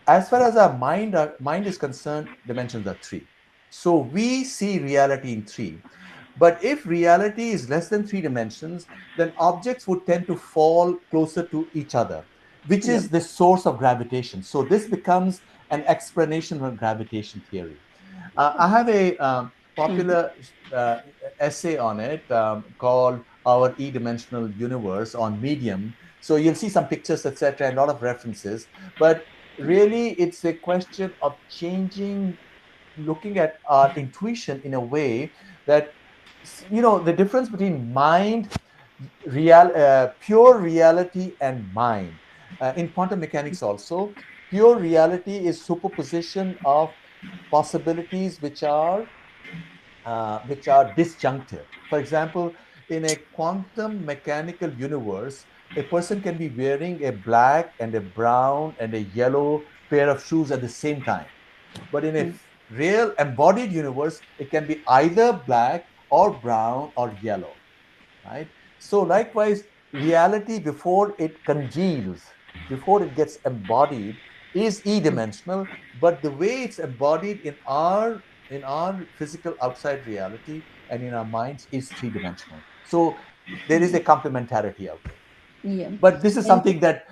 as far as our mind is concerned, dimensions are 3. So we see reality in 3. But if reality is less than 3 dimensions, then objects would tend to fall closer to each other, which is the source of gravitation. So this becomes an explanation of gravitation theory. I have a popular essay on it called Our E-Dimensional Universe on Medium. So you'll see some pictures, etc., and a lot of references. But really, it's a question of looking at our intuition in a way that, you know, the difference between mind, pure reality and mind. In quantum mechanics also, pure reality is superposition of possibilities which are disjunctive. For example, in a quantum mechanical universe, a person can be wearing a black and a brown and a yellow pair of shoes at the same time. But in a real embodied universe, it can be either black or brown or yellow, right? So likewise, reality before it congeals, before it gets embodied, is e-dimensional, but the way it's embodied in our physical outside reality and in our minds is three-dimensional. So there is a complementarity out there. Yeah. But this is something that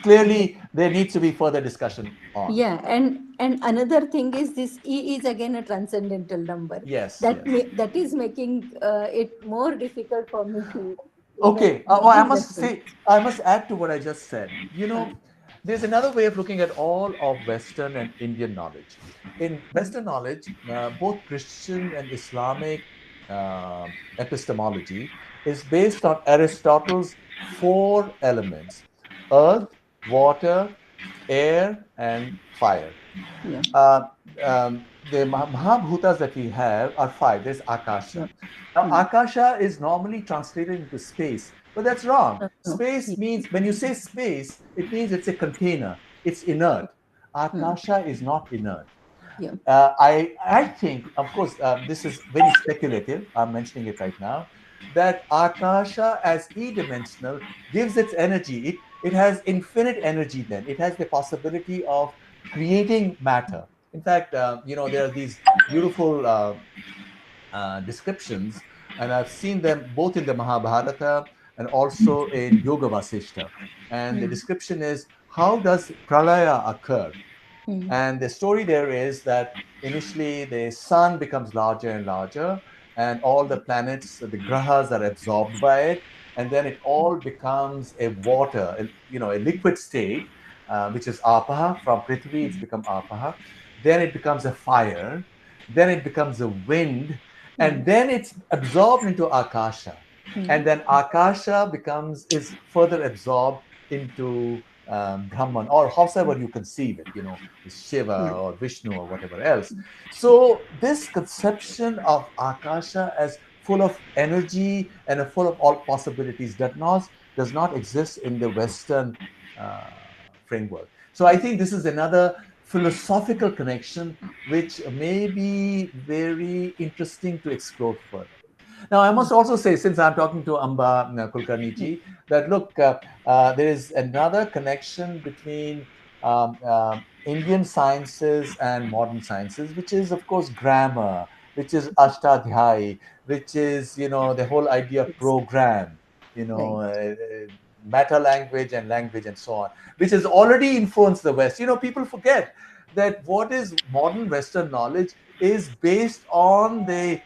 clearly there needs to be further discussion on. Yeah, and another thing is this E is again a transcendental number. Yes. That is making it more difficult for me to. Okay. I must add to what I just said. You know, there's another way of looking at all of Western and Indian knowledge. In Western knowledge, both Christian and Islamic epistemology is based on Aristotle's 4 elements: earth, water, air, and fire. Yeah. The Mahabhutas that we have are 5. There's Akasha. Now, Akasha is normally translated into space, but that's wrong. Space means, when you say space, it means it's a container. It's inert. Akasha is not inert. Yeah. I think, of course, this is very speculative. I'm mentioning it right now, that Akasha as e-dimensional gives its energy. It has infinite energy then. It has the possibility of creating matter. In fact, you know, there are these beautiful descriptions, and I've seen them both in the Mahabharata and also in Yoga Vasishta. And the description is, how does pralaya occur? And the story there is that initially the sun becomes larger and larger, and all the planets, the grahas, are absorbed by it, and then it all becomes a water, a liquid state, which is apaha. From Prithvi, it's become apaha. Then it becomes a fire. then it becomes a wind, and then it's absorbed into Akasha. And then Akasha is further absorbed into Brahman, or however you conceive it, Shiva or Vishnu or whatever else. So this conception of Akasha as full of energy and full of all possibilities does not exist in the Western framework. So I think this is another philosophical connection which may be very interesting to explore further. Now, I must also say, since I'm talking to Amba Kulkarni ji, that look, there is another connection between Indian sciences and modern sciences, which is, of course, grammar, which is Ashtadhyayi, which is, the whole idea of program, meta language and so on, which has already influenced the West. People forget that what is modern Western knowledge is based on the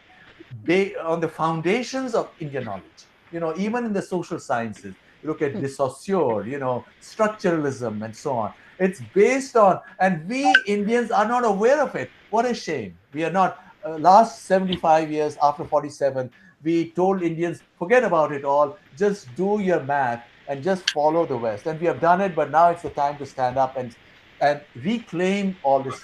foundations of Indian knowledge. Even in the social sciences, you look at de Saussure, structuralism and so on. It's based on, and we Indians are not aware of it. What a shame. We are not. Last 75 years, after 47, we told Indians, forget about it all, just do your math and just follow the West. And we have done it, but now it's the time to stand up and reclaim all this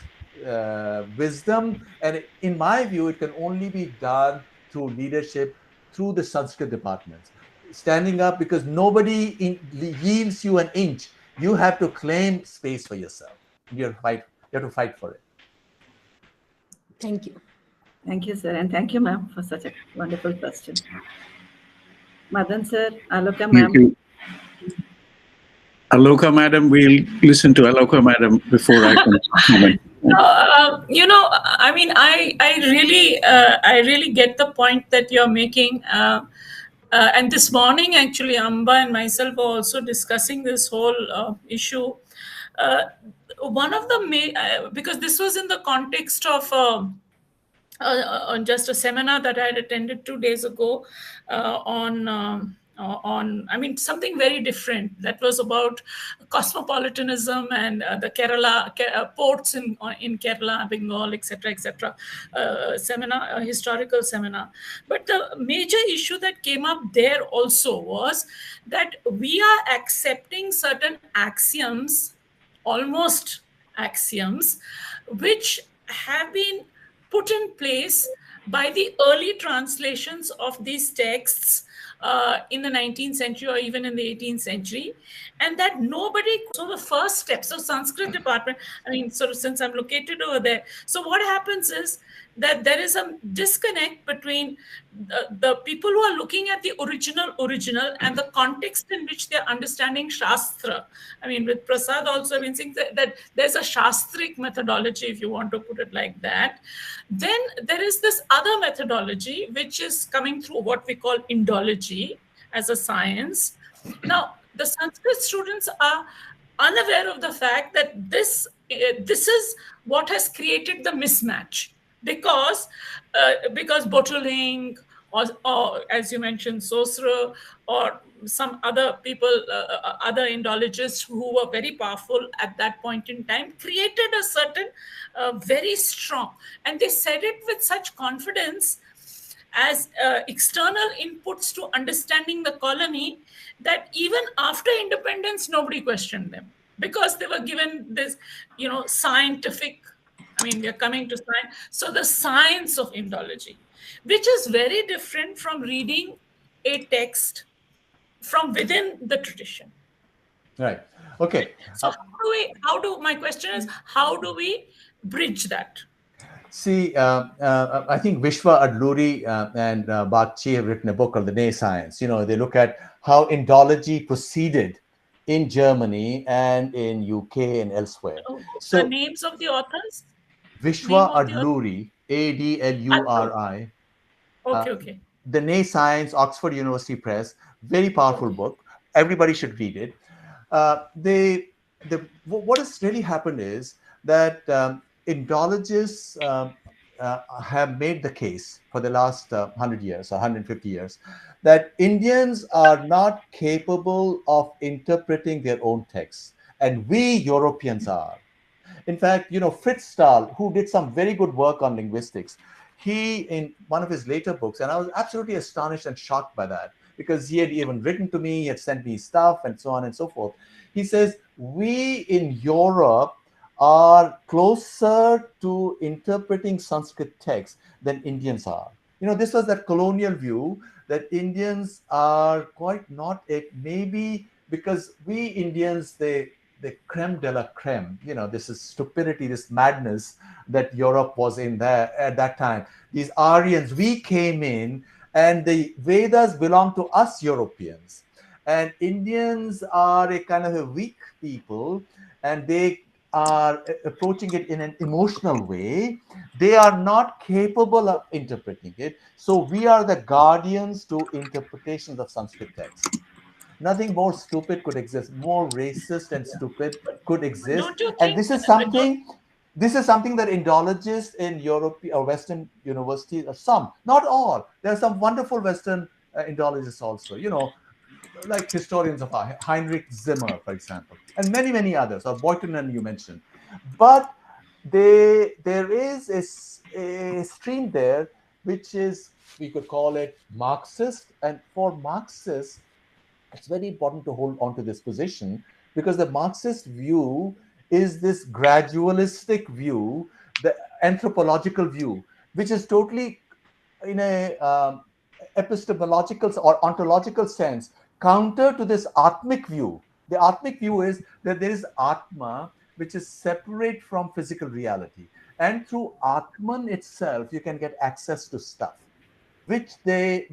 wisdom. And in my view, it can only be done through leadership, through the Sanskrit departments. Standing up, because nobody yields you an inch. You have to claim space for yourself. You have to fight for it. Thank you. Thank you, sir. And thank you, ma'am, for such a wonderful question. Madan, sir, Aloka, ma'am. Thank you. Aloka, madam, we'll listen to Aloka, madam, before I can comment. I mean, I really get the point that you're making. And this morning, actually, Amba and myself were also discussing this whole issue. One of the because this was in the context of on just a seminar that I had attended 2 days ago on something very different that was about cosmopolitanism and the Kerala ports in Kerala, Bengal, etc. Seminar, a historical seminar. But the major issue that came up there also was that we are accepting certain axioms, almost axioms, which have been put in place by the early translations of these texts in the 19th century or even in the 18th century, and that so the first step, so Sanskrit department, since I'm located over there, so what happens is that there is a disconnect between the people who are looking at the original and the context in which they're understanding Shastra. With Prasad also, saying that there's a Shastric methodology, if you want to put it like that. Then there is this other methodology, which is coming through what we call Indology as a science. Now, the Sanskrit students are unaware of the fact that this is what has created the mismatch. Because Bottling or as you mentioned, Saussure or some other people, other Indologists who were very powerful at that point in time, created a certain very strong, and they said it with such confidence as external inputs to understanding the colony, that even after independence, nobody questioned them, because they were given this, scientific, we are coming to science. So the science of Indology, which is very different from reading a text from within the tradition. Right. Okay. So my question is, how do we bridge that? See, I think Vishwa Adluri and Bakchi have written a book on the Nay Science. They look at how Indology proceeded in Germany and in UK and elsewhere. So the names of the authors? Vishwa Adluri, Adluri. Okay. The Nay Science, Oxford University Press, very powerful book. Everybody should read it. What has really happened is that Indologists have made the case for the last 100 years or 150 years that Indians are not capable of interpreting their own texts, and we Europeans are. In fact, Fritz Stahl, who did some very good work on linguistics, he, in one of his later books, and I was absolutely astonished and shocked by that, because he had even written to me, he had sent me stuff and so on and so forth. He says, we in Europe are closer to interpreting Sanskrit texts than Indians are. This was that colonial view that Indians are quite not it, maybe because we Indians, the creme de la creme, this is stupidity, this madness that Europe was in there at that time. These Aryans, we came in, and the Vedas belong to us Europeans. And Indians are a kind of a weak people, and they are approaching it in an emotional way. They are not capable of interpreting it. So we are the guardians to interpretations of Sanskrit texts. Nothing more stupid could exist, more racist and stupid could exist. Don't you And think? this is something that Indologists in Europe or Western universities, or some, not all, there are some wonderful Western Indologists also, like historians of Heinrich Zimmer, for example, and many, many others, or Boytonen you mentioned. But there is a stream there, which is, we could call it Marxist. And for Marxists, it's very important to hold on to this position, because the Marxist view is this gradualistic view, the anthropological view, which is totally, in a epistemological or ontological sense, counter to this Atmic view. The Atmic view is that there is Atma, which is separate from physical reality. And through Atman itself, you can get access to stuff, which the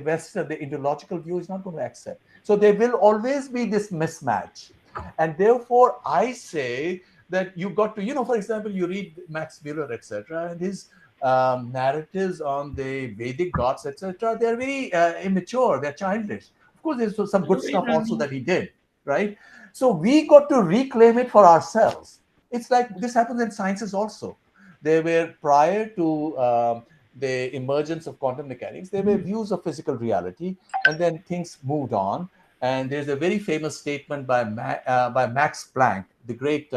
Western, the ideological view is not going to accept. So there will always be this mismatch. And therefore, I say that you've got to, for example, you read Max Muller, etc., and his narratives on the Vedic gods, etc., they're very immature, they're childish. Of course, there's some good stuff also that he did, right? So we got to reclaim it for ourselves. It's like this happens in sciences also. They were, prior to the emergence of quantum mechanics, there were views of physical reality, and then things moved on. And there's a very famous statement by Max Planck, the great,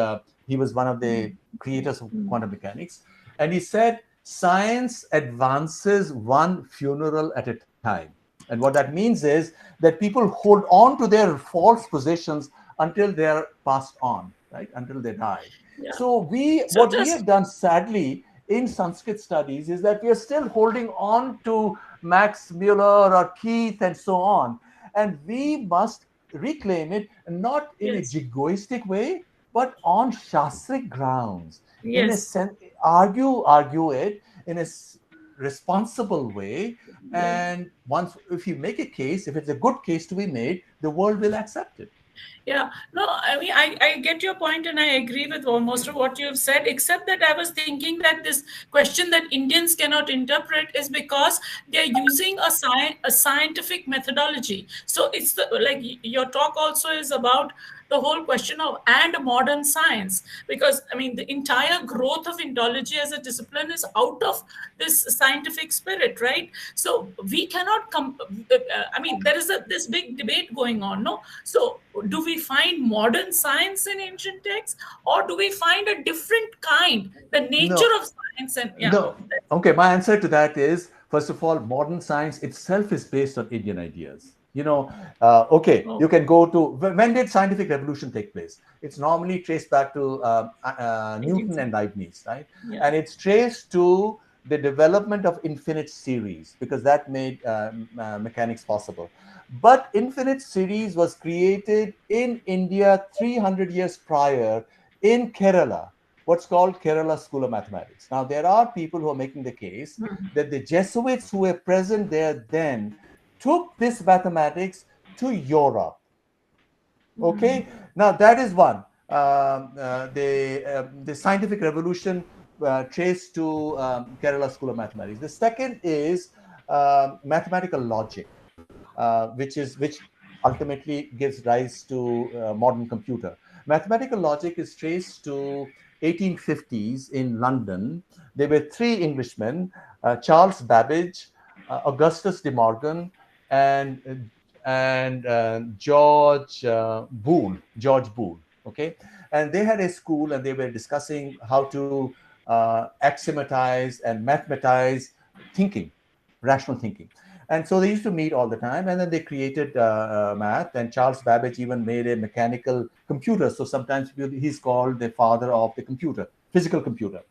he was one of the creators of quantum mechanics. And he said, science advances one funeral at a time. And what that means is that people hold on to their false positions until they're passed on, right? Until they die. Yeah. So we have done, sadly, in Sanskrit studies is that we are still holding on to Max Muller or Keith and so on. And we must reclaim it, not in a jingoistic way, but on Shastric grounds. In a sense, argue it in a responsible way. And if you make a case, if it's a good case to be made, the world will accept it. Yeah, no, I mean, I get your point, and I agree with most of what you've said, except that I was thinking that this question that Indians cannot interpret is because they're using a scientific methodology. So it's like your talk also is about the whole question of and modern science, because I mean the entire growth of Indology as a discipline is out of this scientific spirit, right? So we cannot I mean there is this big debate going on, no? So do we find modern science in ancient texts, or do we find a different kind, the nature of science? And no. Okay, my answer to that is, first of all, modern science itself is based on Indian ideas. You can go to, when did scientific revolution take place? It's normally traced back to Newton and Leibniz, right? Yeah. And it's traced to the development of infinite series, because that made mechanics possible. But infinite series was created in India 300 years prior in Kerala, what's called Kerala School of Mathematics. Now, there are people who are making the case that the Jesuits who were present there then took this mathematics to Europe. Okay, now that is one. The scientific revolution traced to Kerala School of Mathematics. The second is mathematical logic, which ultimately gives rise to modern computer. Mathematical logic is traced to 1850s in London. There were three Englishmen, Charles Babbage, Augustus de Morgan, and George Boole. Okay, And they had a school, and they were discussing how to axiomatize and mathematize thinking, rational thinking. And so they used to meet all the time, and then they created math. And Charles Babbage even made a mechanical computer. So sometimes he's called the father of the computer, physical computer.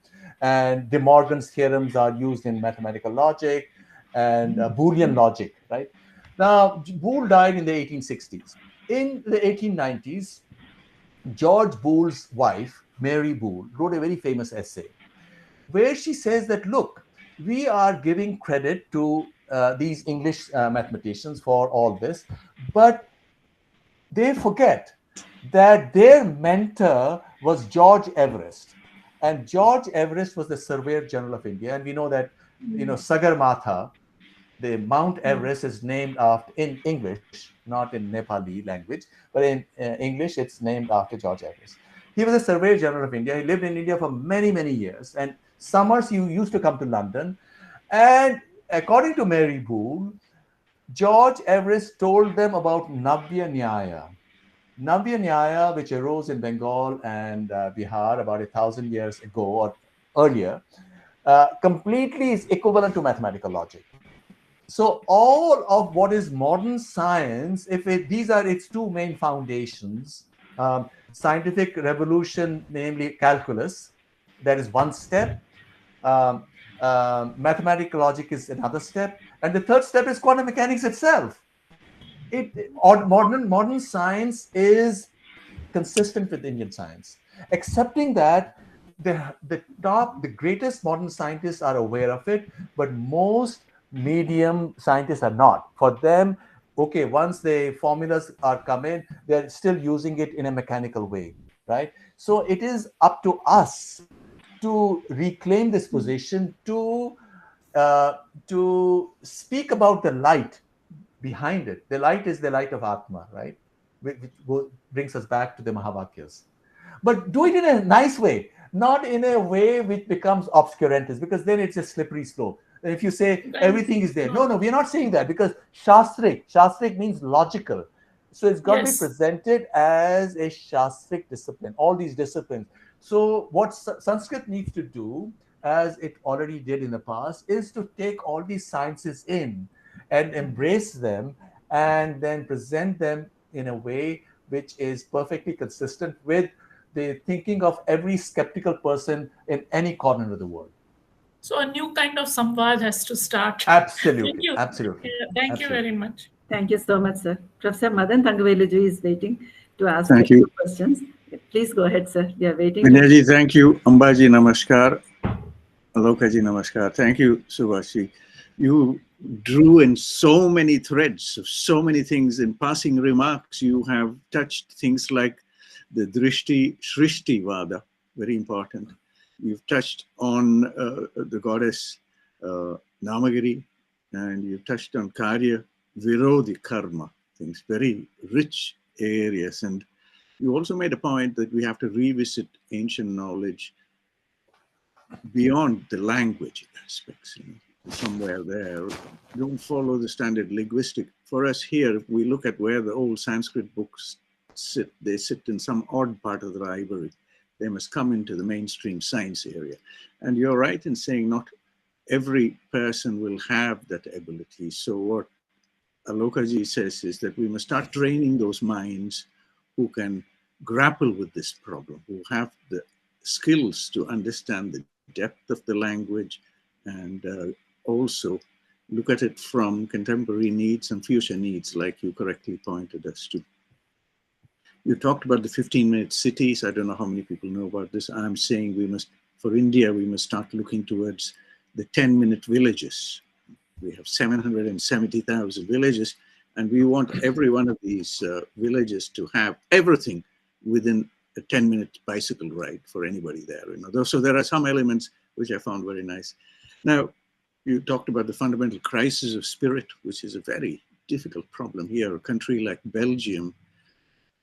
And De Morgan's theorems are used in mathematical logic and Boolean logic, right? Now, Boole died in the 1860s. In the 1890s, George Boole's wife, Mary Boole, wrote a very famous essay where she says that, look, we are giving credit to these English mathematicians for all this, but they forget that their mentor was George Everest. And George Everest was the Surveyor General of India. And we know that, Sagarmatha, the Mount Everest, is named after, in English, not in Nepali language, but in English, it's named after George Everest. He was a Surveyor General of India. He lived in India for many, many years. And summers, he used to come to London. And according to Mary Boole, George Everest told them about Navya Nyaya. Navya Nyaya, which arose in Bengal and Bihar about 1,000 years ago or earlier, completely is equivalent to mathematical logic. So all of what is modern science, these are its two main foundations, scientific revolution, namely calculus, that is one step. Mathematical logic is another step, and the third step is quantum mechanics itself. Modern science is consistent with Indian science, accepting that the greatest modern scientists are aware of it, but most medium scientists are not. For them, okay, once the formulas are come in, they're still using it in a mechanical way, right? So it is up to us to reclaim this position, to speak about the light behind it. The light is the light of Atma, right? Which brings us back to the Mahavakyas. But do it in a nice way, not in a way which becomes obscurantist, because then it's a slippery slope. And if you say everything is there, no, we're not saying that, because Shastrik means logical. So it's got to be presented as a Shastrik discipline, all these disciplines. So what Sanskrit needs to do, as it already did in the past, is to take all these sciences in and embrace them, and then present them in a way which is perfectly consistent with the thinking of every skeptical person in any corner of the world. So a new kind of samvad has to start. Absolutely. Thank you. Absolutely. Thank you very much. Thank you so much, sir. Professor Madan Thangaveluji is waiting to ask Thank you. questions. Please go ahead, sir. We are waiting. Vinayji, thank you. Ambaji, namaskar. Alokaji, namaskar. Thank you, Subhashi. You drew in so many threads of so many things. In passing remarks, you have touched things like the Drishti Shrishti Vada, very important. You've touched on the goddess Namagiri, and you've touched on Karya Virodhi Karma, things, very rich areas. And you also made a point that we have to revisit ancient knowledge beyond the language aspects, somewhere there. Don't follow the standard linguistic. For us here, if we look at where the old Sanskrit books sit, they sit in some odd part of the library. They must come into the mainstream science area. And you're right in saying not every person will have that ability. So what Alokaji says is that we must start training those minds who can grapple with this problem, who have the skills to understand the depth of the language, and also look at it from contemporary needs and future needs, like you correctly pointed us to. You talked about the 15-minute cities. I don't know how many people know about this. I'm saying we must, for India, we must start looking towards the 10-minute villages. We have 770,000 villages, and we want every one of these villages to have everything within a 10-minute bicycle ride for anybody there. So there are some elements which I found very nice. Now, you talked about the fundamental crisis of spirit, which is a very difficult problem here. A country like Belgium,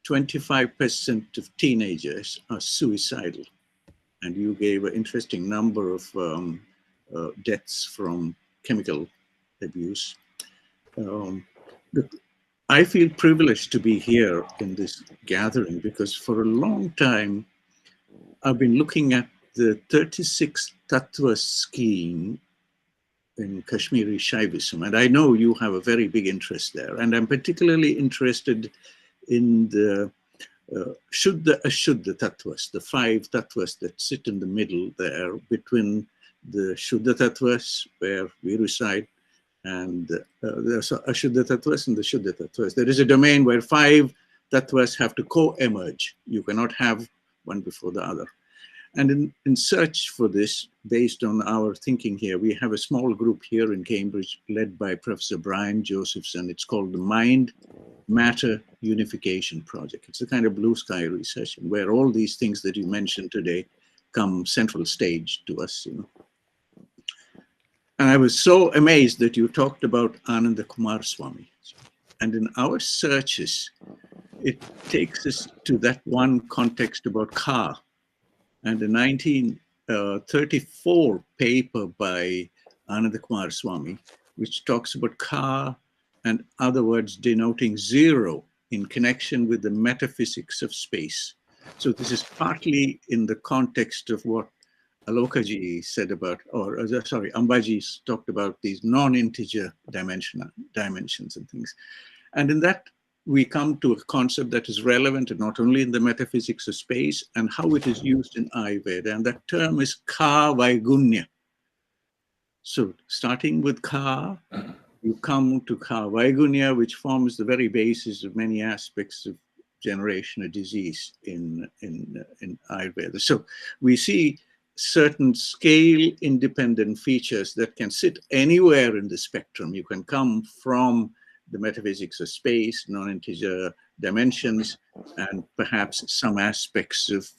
25% of teenagers are suicidal. And you gave an interesting number of deaths from chemical abuse. I feel privileged to be here in this gathering because for a long time, I've been looking at the 36 Tattva scheme in Kashmiri Shaivism, and I know you have a very big interest there. And I'm particularly interested in the Shuddha Ashuddha Tattvas, the 5 Tattvas that sit in the middle there between the Shuddha Tattvas, where we reside, and the Ashuddha Tattvas and the Shuddha Tattvas. There is a domain where 5 Tattvas have to co-emerge. You cannot have one before the other. And in search for this, based on our thinking here, we have a small group here in Cambridge led by Professor Brian Josephson. It's called the Mind Matter Unification Project. It's a kind of blue sky research where all these things that you mentioned today come central stage to us, you know. And I was so amazed that you talked about Ananda Kumaraswamy. And in our searches, it takes us to that one context about ka. And the 1934 paper by Ananda Kumaraswamy, which talks about ka and other words denoting zero in connection with the metaphysics of space. So this is partly in the context of what Alokaji said about, or sorry, Ambaji talked about these non-integer dimensions and things. And in that, we come to a concept that is relevant not only in the metaphysics of space and how it is used in Ayurveda. And that term is ka vaigunya. So starting with ka, you come to ka vaigunya, which forms the very basis of many aspects of generation of disease in Ayurveda. So we see certain scale independent features that can sit anywhere in the spectrum. You can come from the metaphysics of space, non-integer dimensions, and perhaps some aspects of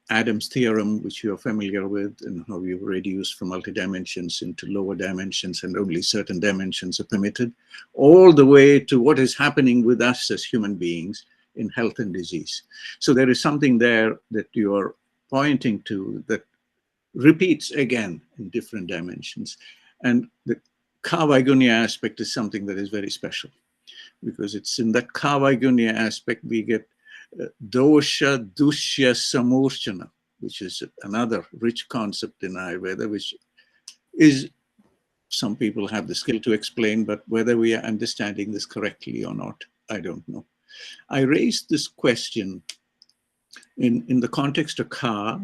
Adam's theorem, which you're familiar with, and how you reduce from multi-dimensions into lower dimensions, and only certain dimensions are permitted, all the way to what is happening with us as human beings in health and disease. So there is something there that you are pointing to that repeats again in different dimensions. And the ka vaigunya aspect is something that is very special, because it's in that ka vaigunya aspect we get dosha dushya samurchana, which is another rich concept in Ayurveda, which is, some people have the skill to explain, but whether we are understanding this correctly or not, I don't know. I raised this question in the context of ka.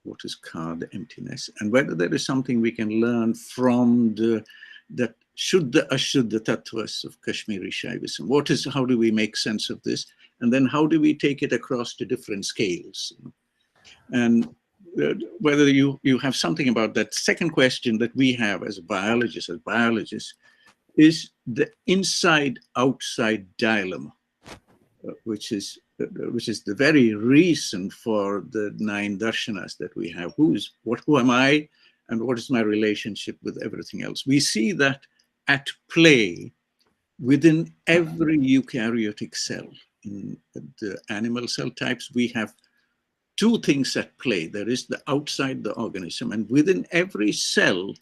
What is ka, the emptiness, and whether there is something we can learn from that Shuddha Ashuddha Tattvas of Kashmiri Shaivism. How do we make sense of this? And then how do we take it across to different scales? And whether you have something about that. Second question that we have as biologists, is the inside-outside dilemma, which is the very reason for the 9 darshanas that we have. Who am I, and what is my relationship with everything else? We see that at play within every eukaryotic cell. In the animal cell types, we have 2 things at play. There is the outside the organism, and within every cell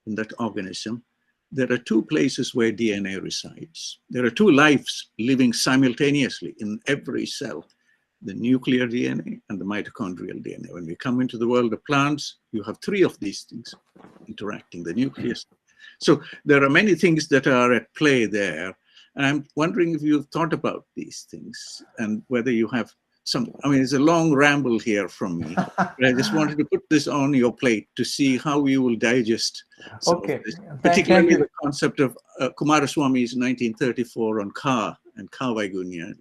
in that organism, there are 2 places where DNA resides. There are 2 lives living simultaneously in every cell, the nuclear DNA and the mitochondrial DNA. When we come into the world of plants, you have 3 of these things interacting, the nucleus. So there are many things that are at play there. And I'm wondering if you've thought about these things and whether you have some, I mean, it's a long ramble here from me, but I just wanted to put this on your plate to see how you will digest some of this, particularly the concept of Kumaraswamy's 1934 on ka and ka vaigunya.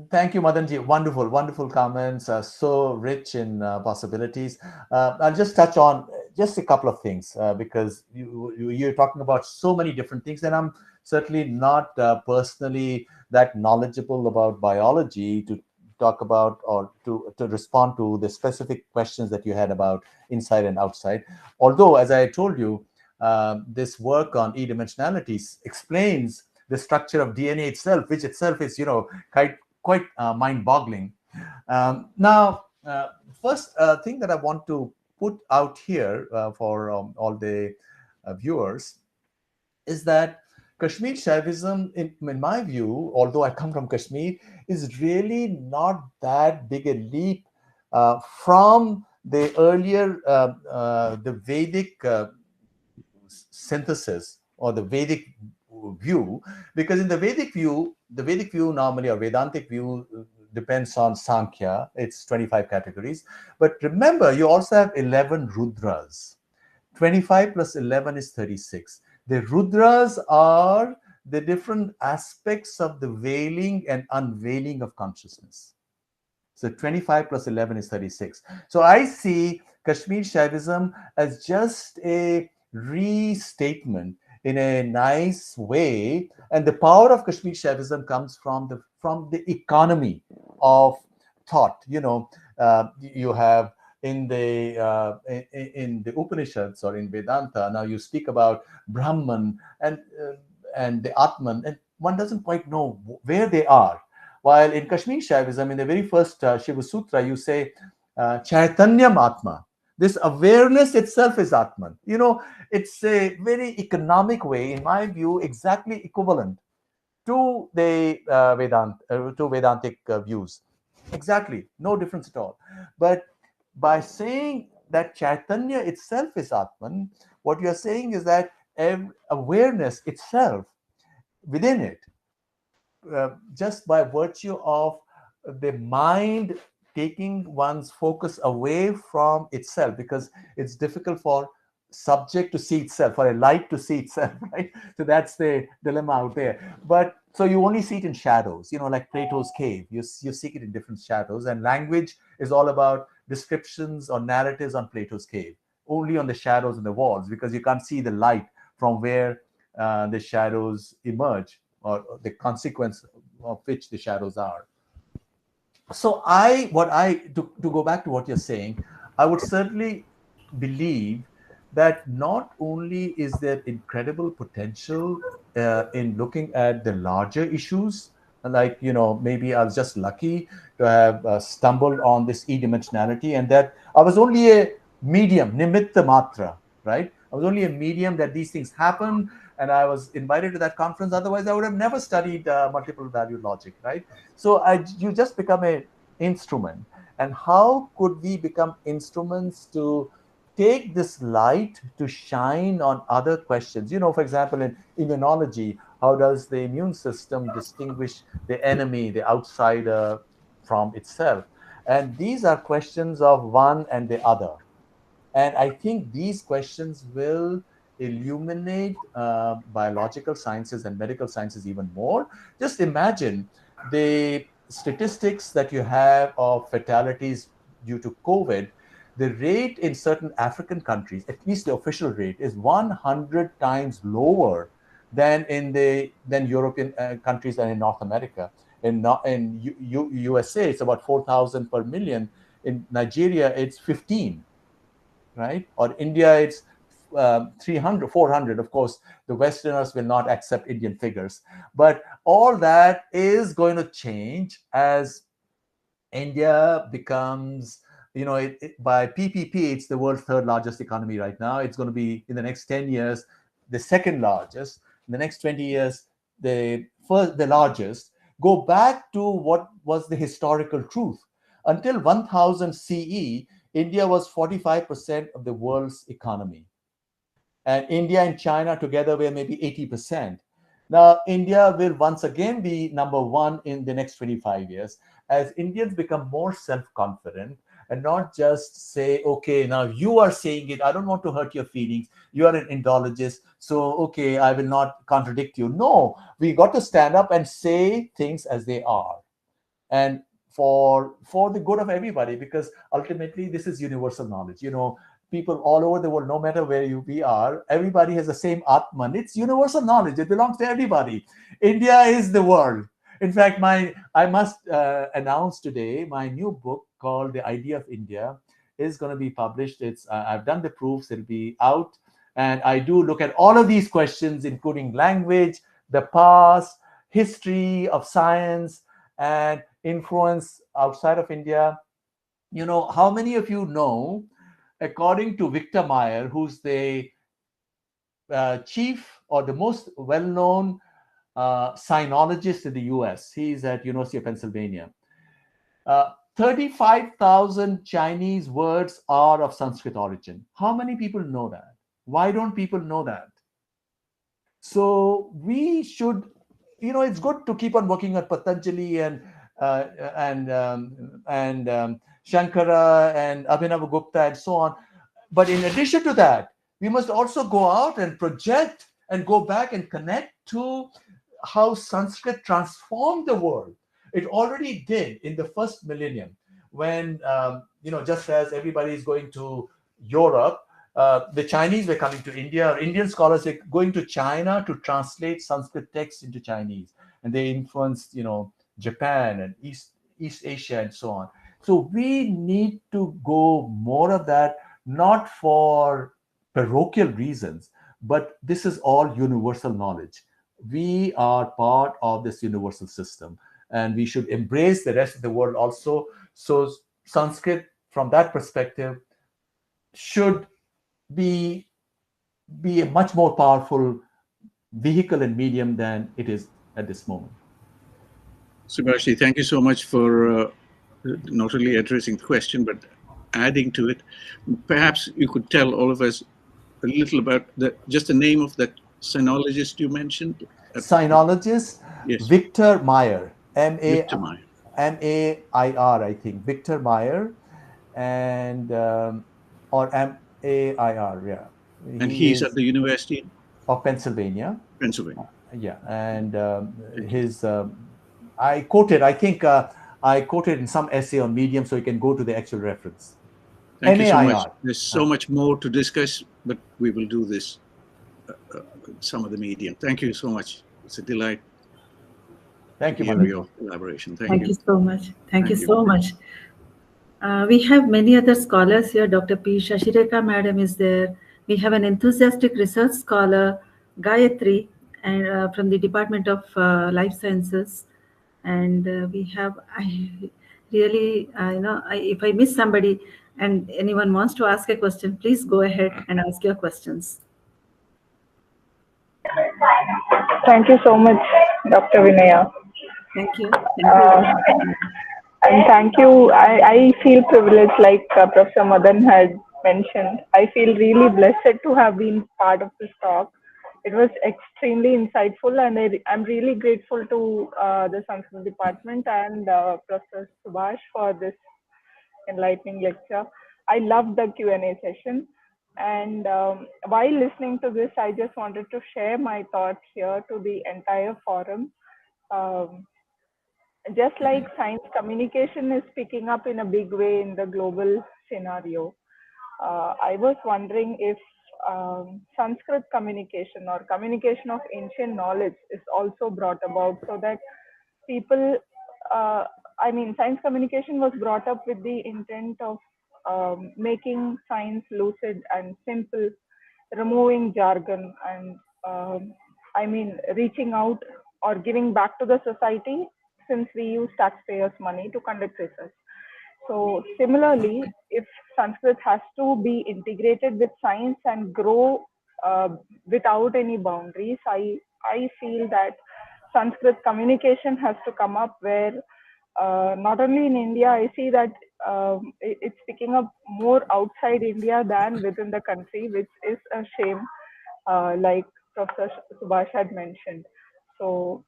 Thank you, Madanji. Wonderful, wonderful comments, so rich in possibilities. I'll just touch on just a couple of things because you're talking about so many different things, and I'm certainly not personally that knowledgeable about biology to talk about or to respond to the specific questions that you had about inside and outside. Although, as I told you, this work on e-dimensionalities explains the structure of DNA itself, which itself is, quite mind-boggling. Now, first thing that I want to put out here for all the viewers is that Kashmir Shaivism, in my view, although I come from Kashmir, is really not that big a leap from the earlier, the Vedic synthesis or the Vedic view, because in the Vedic view normally, or Vedantic view, depends on Sankhya. It's 25 categories. But remember, you also have 11 Rudras. 25 plus 11 is 36. The Rudras are the different aspects of the veiling and unveiling of consciousness. So 25 plus 11 is 36. So I see Kashmir Shaivism as just a restatement in a nice way. And the power of Kashmir Shaivism comes from the economy of thought. You have in the Upanishads or in Vedanta, now you speak about Brahman and the Atman, and one doesn't quite know where they are. While in Kashmir Shaivism, in the very first Shiva Sutra, you say Chaitanyam Atma. This awareness itself is Atman. It's a very economic way, in my view, exactly equivalent to the Vedantic views. Exactly, no difference at all. But by saying that Chaitanya itself is Atman, what you're saying is that awareness itself within it, just by virtue of the mind taking one's focus away from itself, because it's difficult for subject to see itself, for a light to see itself, right? So that's the dilemma out there. But so you only see it in shadows, like Plato's cave. You seek it in different shadows, and language is all about descriptions or narratives on Plato's cave, only on the shadows and the walls, because you can't see the light from where the shadows emerge, or the consequence of which the shadows are. So to go back to what you're saying, I would certainly believe that not only is there incredible potential in looking at the larger issues, like, maybe I was just lucky to have stumbled on this e-dimensionality, and that I was only a medium, nimitta matra, right? I was only a medium that these things happen, and I was invited to that conference. Otherwise, I would have never studied multiple value logic, right? So you just become an instrument. And how could we become instruments to take this light to shine on other questions? For example, in immunology, how does the immune system distinguish the enemy, the outsider, from itself? And these are questions of one and the other. And I think these questions will illuminate biological sciences and medical sciences even more. Just imagine the statistics that you have of fatalities due to COVID. The rate in certain African countries, at least the official rate, is 100 times lower than in European countries and in North America. In USA, it's about 4,000 per million. In Nigeria, it's 15. Right? Or India, it's 300, 400. Of course, the Westerners will not accept Indian figures. But all that is going to change as India becomes, by PPP, it's the world's third largest economy right now. It's going to be, in the next 10 years, the second largest. In the next 20 years, the largest. Go back to what was the historical truth. Until 1000 CE, India was 45% of the world's economy. And India and China together were maybe 80%. Now, India will once again be number one in the next 25 years as Indians become more self-confident and not just say, okay, now you are saying it, I don't want to hurt your feelings. You are an Indologist, so okay, I will not contradict you. No, we got to stand up and say things as they are. And for the good of everybody, because ultimately this is universal knowledge. People all over the world, no matter where we are, everybody has the same Atman. It's universal knowledge. It belongs to everybody. India is the world. In fact, I must announce today, my new book called The Idea of India is going to be published. I've done the proofs. It'll be out. And I do look at all of these questions, including language, the past, history of science, and influence outside of India. How many of you know, according to Victor Meyer, who's the chief or the most well-known sinologist in the US. He's at University of Pennsylvania. 35,000 Chinese words are of Sanskrit origin. How many people know that? Why don't people know that? So we should, it's good to keep on working on Patanjali and Shankara and Abhinavagupta and so on. But in addition to that, we must also go out and project and go back and connect to how Sanskrit transformed the world. It already did in the first millennium when, just as everybody is going to Europe, the Chinese were coming to India, or Indian scholars were going to China to translate Sanskrit texts into Chinese. And they influenced, Japan and East Asia and so on. So we need to go more of that, not for parochial reasons, but this is all universal knowledge. We are part of this universal system, and we should embrace the rest of the world also. So Sanskrit, from that perspective, should be a much more powerful vehicle and medium than it is at this moment. Subhash, thank you so much for not only addressing the question, but adding to it. Perhaps you could tell all of us a little about just the name of that sinologist you mentioned. Sinologist, yes. Victor Meyer, Victor Meyer. M-A-I-R, I think, Victor Meyer, and or M-A-I-R, yeah. And he's at the University of Pennsylvania. Pennsylvania. Yeah, and I quoted in some essay on Medium, so you can go to the actual reference. Thank you so much. There's so much more to discuss, but we will do this some of the medium. Thank you so much. It's a delight. Thank you for your collaboration. Thank you so much. Thank you so much. We have many other scholars here. Dr. P. Shashireka Madam is there. We have an enthusiastic research scholar, Gayatri, and from the Department of Life Sciences. And we have, if I miss somebody and anyone wants to ask a question, please go ahead and ask your questions. Thank you so much, Dr. Vinaya. Thank you. And thank you. I feel privileged, like Professor Madan had mentioned. I feel really blessed to have been part of this talk. It was extremely insightful, and I'm really grateful to the Sanskrit department and Professor Subhash for this enlightening lecture. I loved the Q&A session. And while listening to this, I just wanted to share my thoughts here to the entire forum. Just like science communication is picking up in a big way in the global scenario, I was wondering if Sanskrit communication or communication of ancient knowledge is also brought about, so that people, science communication was brought up with the intent of making science lucid and simple, removing jargon, and reaching out or giving back to the society, since we use taxpayers' money to conduct research. So similarly, if Sanskrit has to be integrated with science and grow without any boundaries, I feel that Sanskrit communication has to come up where not only in India, I see that it's picking up more outside India than within the country, which is a shame, like Professor Subhash had mentioned. So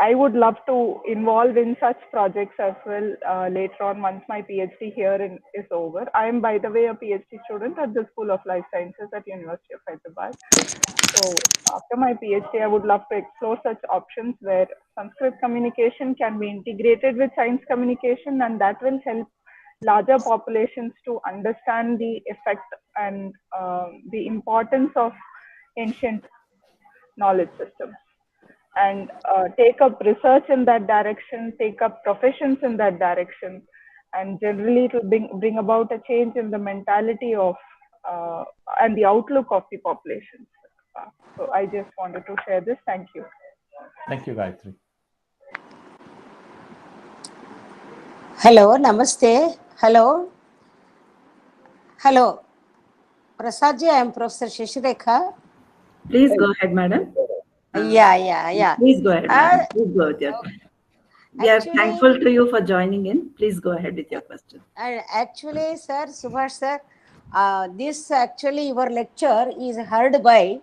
I would love to involve in such projects as well later on once my PhD here is over. I am, by the way, a PhD student at the School of Life Sciences at University of Hyderabad. So after my PhD, I would love to explore such options where Sanskrit communication can be integrated with science communication, and that will help larger populations to understand the effect and the importance of ancient knowledge systems, and take up research in that direction, take up professions in that direction, and generally it will bring about a change in the mentality of and the outlook of the population. So I just wanted to share this. Thank you. Thank you, Gayatri. Hello, namaste. Hello. Hello. Prasadji, I am Professor Shashirekha. Please go ahead, madam. Yeah. Please go ahead, madam. Please go with your. We are Actually, thankful to you for joining in. Please go ahead with your question. Actually, sir, Subhash sir, this actually your lecture is heard by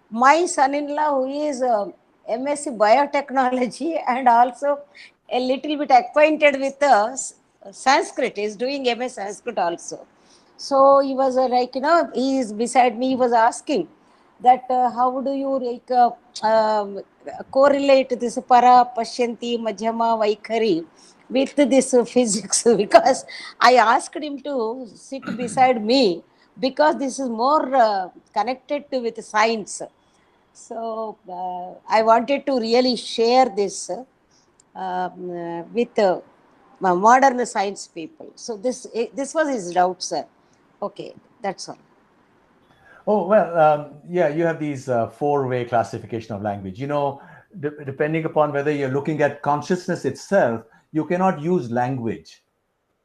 my son-in-law, who is MSc Biotechnology and also a little bit acquainted with Sanskrit. He is doing MS Sanskrit also. So he was like, he is beside me. He was asking that how do you like correlate this para pashyanti madhyama vaikhari with this physics, because I asked him to sit beside me because this is more connected to with science. So I wanted to really share this with modern science people. So this was his doubt, sir. Okay, that's all. Oh, well, yeah, you have these four-way classification of language. Depending upon whether you're looking at consciousness itself, you cannot use language.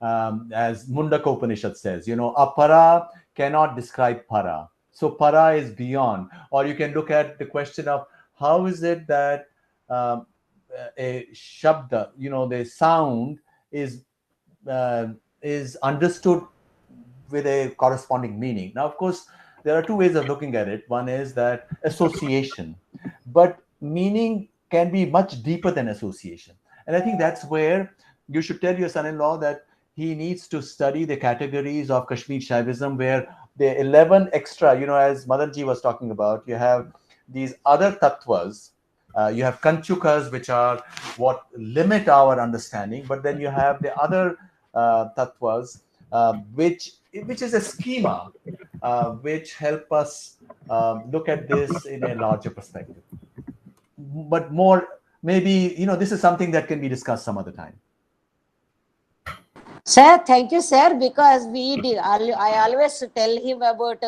As Mundaka Upanishad says, apara cannot describe para. So para is beyond. Or you can look at the question of how is it that a shabda, the sound is understood with a corresponding meaning. Now, of course, there are two ways of looking at it. One is that association, but meaning can be much deeper than association. And I think that's where you should tell your son-in-law that he needs to study the categories of Kashmir Shaivism, where the 11 extra, as Madanji was talking about, you have these other tattvas. You have kanchukas, which are what limit our understanding, but then you have the other tattvas, which is a schema which help us look at this in a larger perspective. But more, maybe, this is something that can be discussed some other time. Sir, thank you, sir, because I always tell him about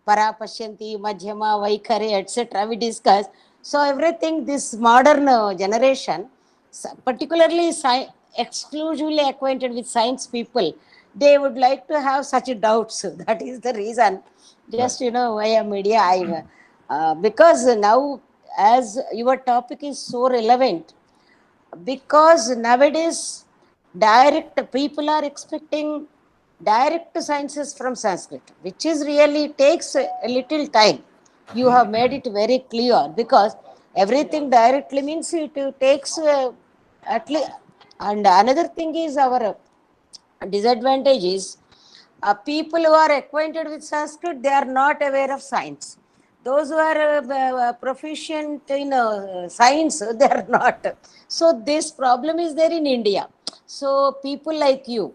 para pashyanti, madhyama, vaikhare, etc. We discuss. So everything, this modern generation, particularly exclusively acquainted with science people, they would like to have such doubts. That is the reason. Just via media, because now, as your topic is so relevant, because nowadays people are expecting direct sciences from Sanskrit, which is really takes a little time. You have made it very clear, because everything directly means it takes at least. And another thing is our disadvantage is people who are acquainted with Sanskrit, they are not aware of science. Those who are proficient in science, they are not. So this problem is there in India. So people like you,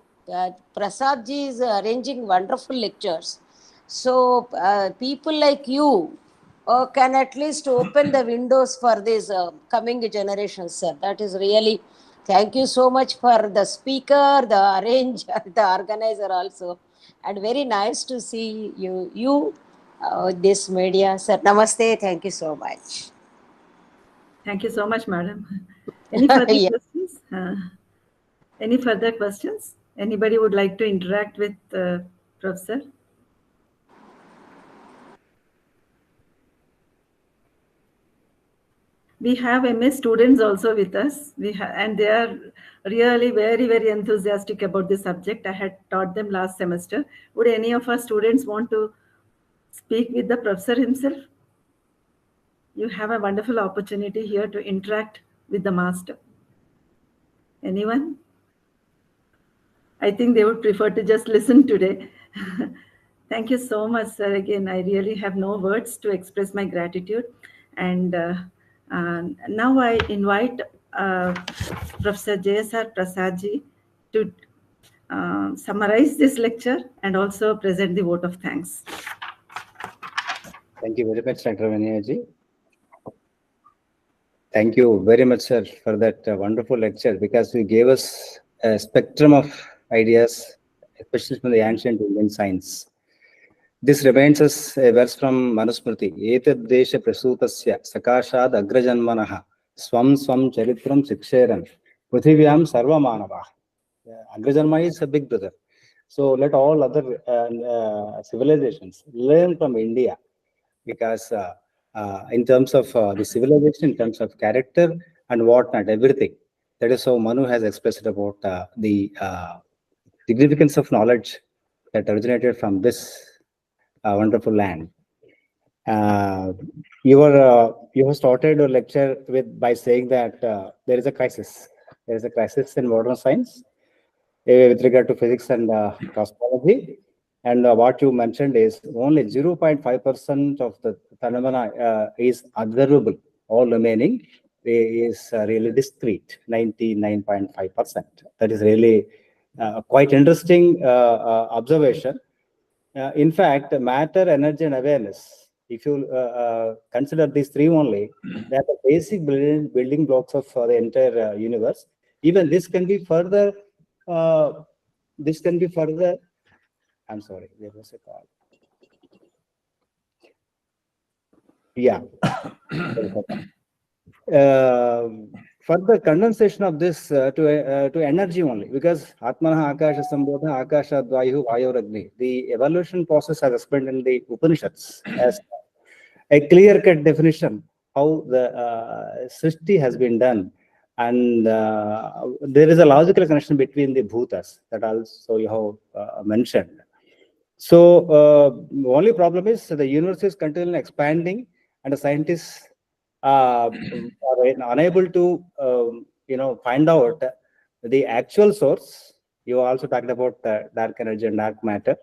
Prasadji is arranging wonderful lectures. So people like you can at least open the windows for this coming generations, sir. That is really, thank you so much for the speaker, the arranger, the organizer also. And very nice to see you this media, sir. Namaste. Thank you so much. Thank you so much, madam. Any further questions? Any further questions? Anybody would like to interact with Professor? We have MS students also with us. And they are really very, very enthusiastic about this subject. I had taught them last semester. Would any of our students want to speak with the professor himself? You have a wonderful opportunity here to interact with the master. Anyone? I think they would prefer to just listen today. Thank you so much, sir. Again, I really have no words to express my gratitude. And now I invite Professor J.S.R. Prasadji to summarize this lecture and also present the vote of thanks. Thank you very much, Dr. Vinaya-ji. Thank you very much, sir, for that wonderful lecture, because you gave us a spectrum of ideas, especially from the ancient Indian science. This reminds us a verse from Manusmriti. Etad desha prasutasya sakashad agrajanmanaha swam charitram siksheran pruthivyam sarva manava. Agrajanma is a big brother. So let all other civilizations learn from India, because in terms of the civilization, in terms of character and whatnot, everything. That is how Manu has expressed about the significance of knowledge that originated from this wonderful land. You have started your lecture by saying that there is a crisis. There is a crisis in modern science with regard to physics and cosmology. And what you mentioned is only 0.5% of the phenomena is observable. All remaining is really discrete, 99.5%. That is really quite interesting observation. In fact, matter, energy, and awareness, if you consider these three only, they are the basic building blocks of the entire universe. Even this can be further, I'm sorry, there was a call. Yeah. Further condensation of this to energy only, because Atmana Akasha Sambodha Akasha Vayu Vayoragni, the evolution process as explained in the Upanishads as a clear-cut definition how the Srishti has been done, and there is a logical connection between the bhutas that also you have mentioned. So only problem is the universe is continually expanding, and the scientists are unable to find out the actual source. You also talked about dark energy and dark matter,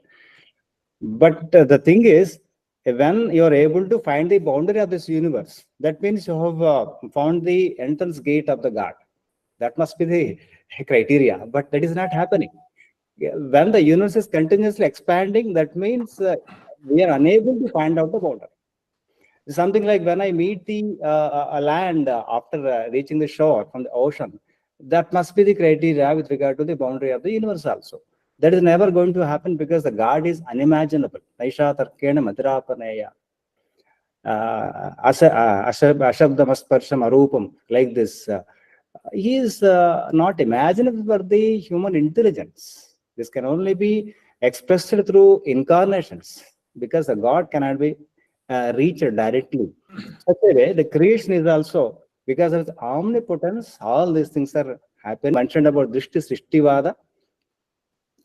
but the thing is, when you are able to find the boundary of this universe, that means you have found the entrance gate of the God. That must be the criteria, but that is not happening. When the universe is continuously expanding, that means we are unable to find out the boundary. Something like when I meet the land after reaching the shore from the ocean, that must be the criteria with regard to the boundary of the universe also. That is never going to happen because the God is unimaginable. Naisha tarkena madhirapaneya. Ashabdamasparsham arupam, like this. He is not imaginable for the human intelligence. This can only be expressed through incarnations, because the God cannot be reached directly. Such a way, the creation is also, because of its omnipotence, all these things are happening. Mentioned about Drishti Srishtivada,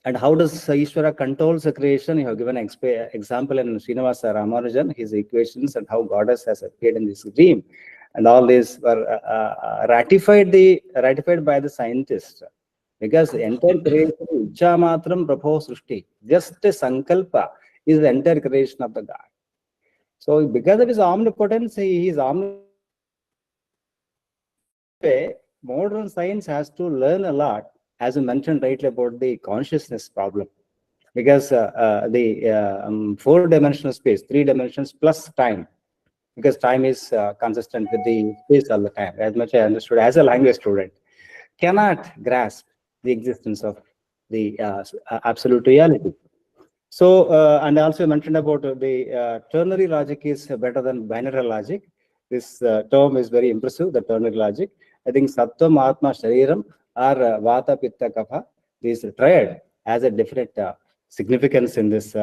and how does Ishvara controls the creation. You have given an example in Srinivasa Ramanujan, his equations, and how Goddess has appeared in this dream. And all these were ratified by the scientists, because the entire creation, Icha Matram Prabho Srishti, just a Sankalpa is the entire creation of the God. So because of his omnipotence, he is omnipotent. Modern science has to learn a lot, as you mentioned rightly about the consciousness problem, because the 4-dimensional space, 3 dimensions plus time, because time is consistent with the space all the time, as much I understood as a language student, cannot grasp the existence of the absolute reality. So, and also mentioned about the ternary logic is better than binary logic. This term is very impressive, the ternary logic. I think Sattvam, Atma, Shariram, or Vata, Pitta, Kapha, this triad has a definite significance in this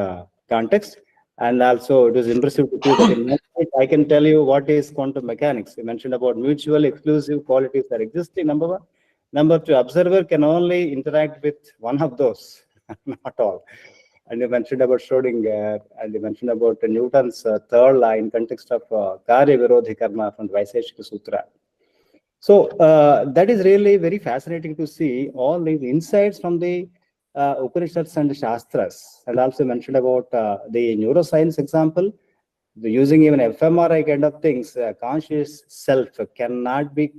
context. And also, it is impressive to see that in I can tell you what is quantum mechanics. You mentioned about mutual exclusive qualities that exist in number one. Number two, observer can only interact with one of those, not all. And you mentioned about Schrodinger, and you mentioned about Newton's third law in context of Karya Virodhi Karma from the Vaiseshika Sutra. So that is really very fascinating to see all these insights from the Upanishads and Shastras. And also mentioned about the neuroscience example, using even fMRI kind of things, conscious self cannot be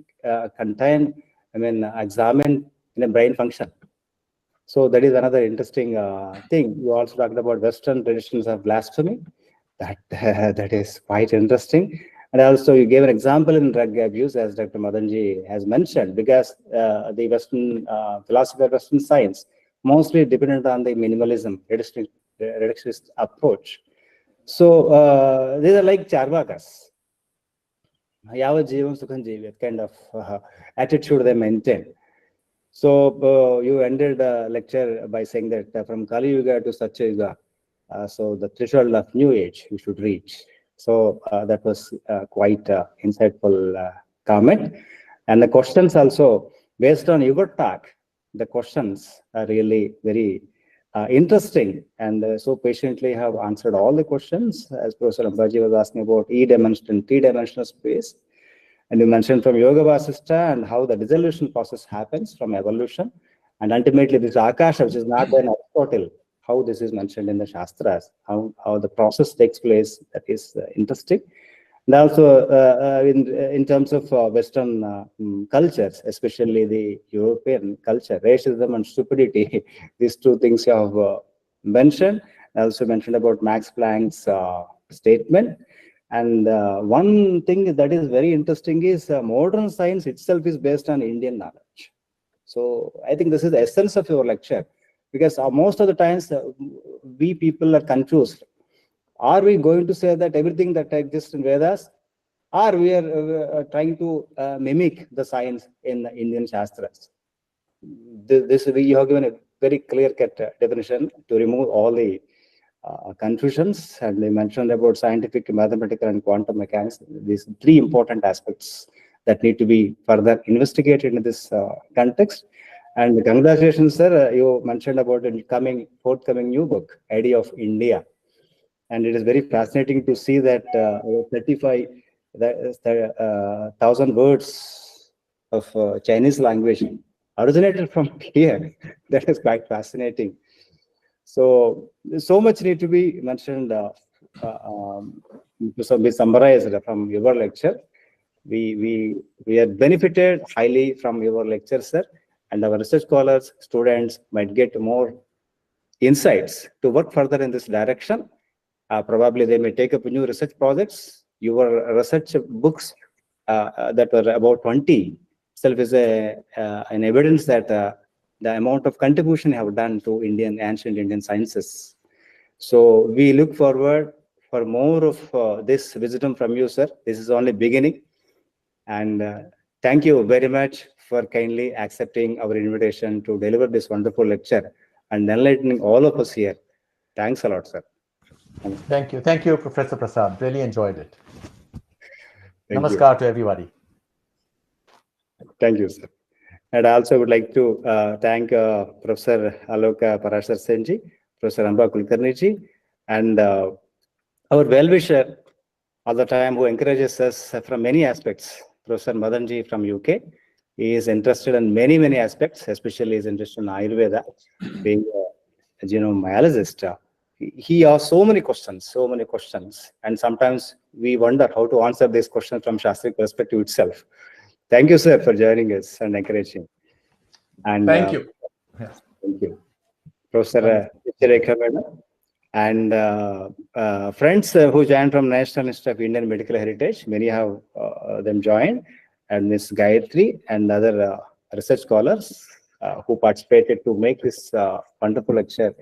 contained, examined in a brain function. So that is another interesting thing. You also talked about Western traditions of blasphemy. That is quite interesting. And also you gave an example in drug abuse, as Dr. Madanji has mentioned, because the Western philosophy of Western science mostly dependent on the minimalism, reductionist approach. So these are like Charvakas. Yava Jivam Sukhan Jivat kind of attitude they maintain. So you ended the lecture by saying that from Kali Yuga to Satya Yuga, so the threshold of new age we should reach. So that was quite insightful comment. And the questions also, based on your talk, the questions are really very interesting, and so patiently have answered all the questions. As Professor Ambaji was asking about E-dimensional, three-dimensional space, and you mentioned from Yoga Vasistha and how the dissolution process happens from evolution, and ultimately this Akasha, which is not an Aristotle, how this is mentioned in the Shastras, how the process takes place, that is interesting. And also in terms of Western cultures, especially the European culture, racism and stupidity, these two things you have mentioned. I also mentioned about Max Planck's statement. And one thing that is very interesting is modern science itself is based on Indian knowledge. So I think this is the essence of your lecture, because most of the times we people are confused. Are we going to say that everything that exists in Vedas, or we are trying to mimic the science in the Indian Shastras? This you have given a very clear-cut definition to remove all the confusions, and they mentioned about scientific, mathematical, and quantum mechanics. These three important aspects that need to be further investigated in this context. And congratulations, sir. You mentioned about the forthcoming new book, Idea of India. And it is very fascinating to see that 35,000 words of Chinese language originated from here. That is quite fascinating. So much need to be mentioned, to be summarized from your lecture. We are benefited highly from your lecture, sir, and our research scholars, students might get more insights to work further in this direction. Probably they may take up new research projects. Your research books that were about 20 itself is an evidence that the amount of contribution you have done to ancient Indian sciences. So we look forward for more of this wisdom from you, sir. This is only beginning. And thank you very much for kindly accepting our invitation to deliver this wonderful lecture and enlightening all of us here. Thanks a lot, sir. Thank you. Thank you, Professor Prasad. Really enjoyed it. Namaskar to everybody. Thank you, sir. And I also would like to thank Professor Aloka Parashar Senji, Professor Amba Kulkarniji, and our well-wisher all the time who encourages us from many aspects, Professor Madanji from UK. He is interested in many, many aspects, especially is interested in Ayurveda, being a genomyologist. He asks so many questions, and sometimes we wonder how to answer these questions from Shastric perspective itself. Thank you, sir, for joining us and encouraging. And thank you. Yes. Thank you, Professor Rekha Madam, and friends who joined from National Institute of Indian Medical Heritage. Many have them joined, and Ms. Gayatri and other research scholars who participated to make this wonderful lecture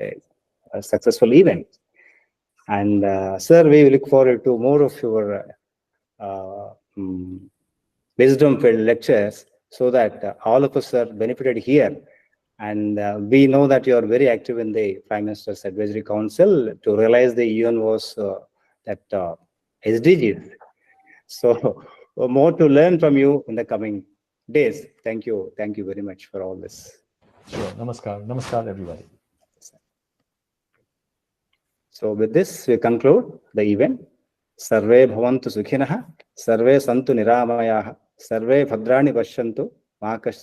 a successful event. And sir, we look forward to more of your wisdom-filled lectures, so that all of us are benefited here. And we know that you are very active in the Prime Minister's Advisory Council to realize the UN was that SDGs. So more to learn from you in the coming days. Thank you. Thank you very much for all this. Sure. Namaskar. Namaskar, everybody. So with this, we conclude the event. Sarve bhavantu sukhinah, sarve santu niramayaha, sarve bhadrani pashyantu, ma kaschit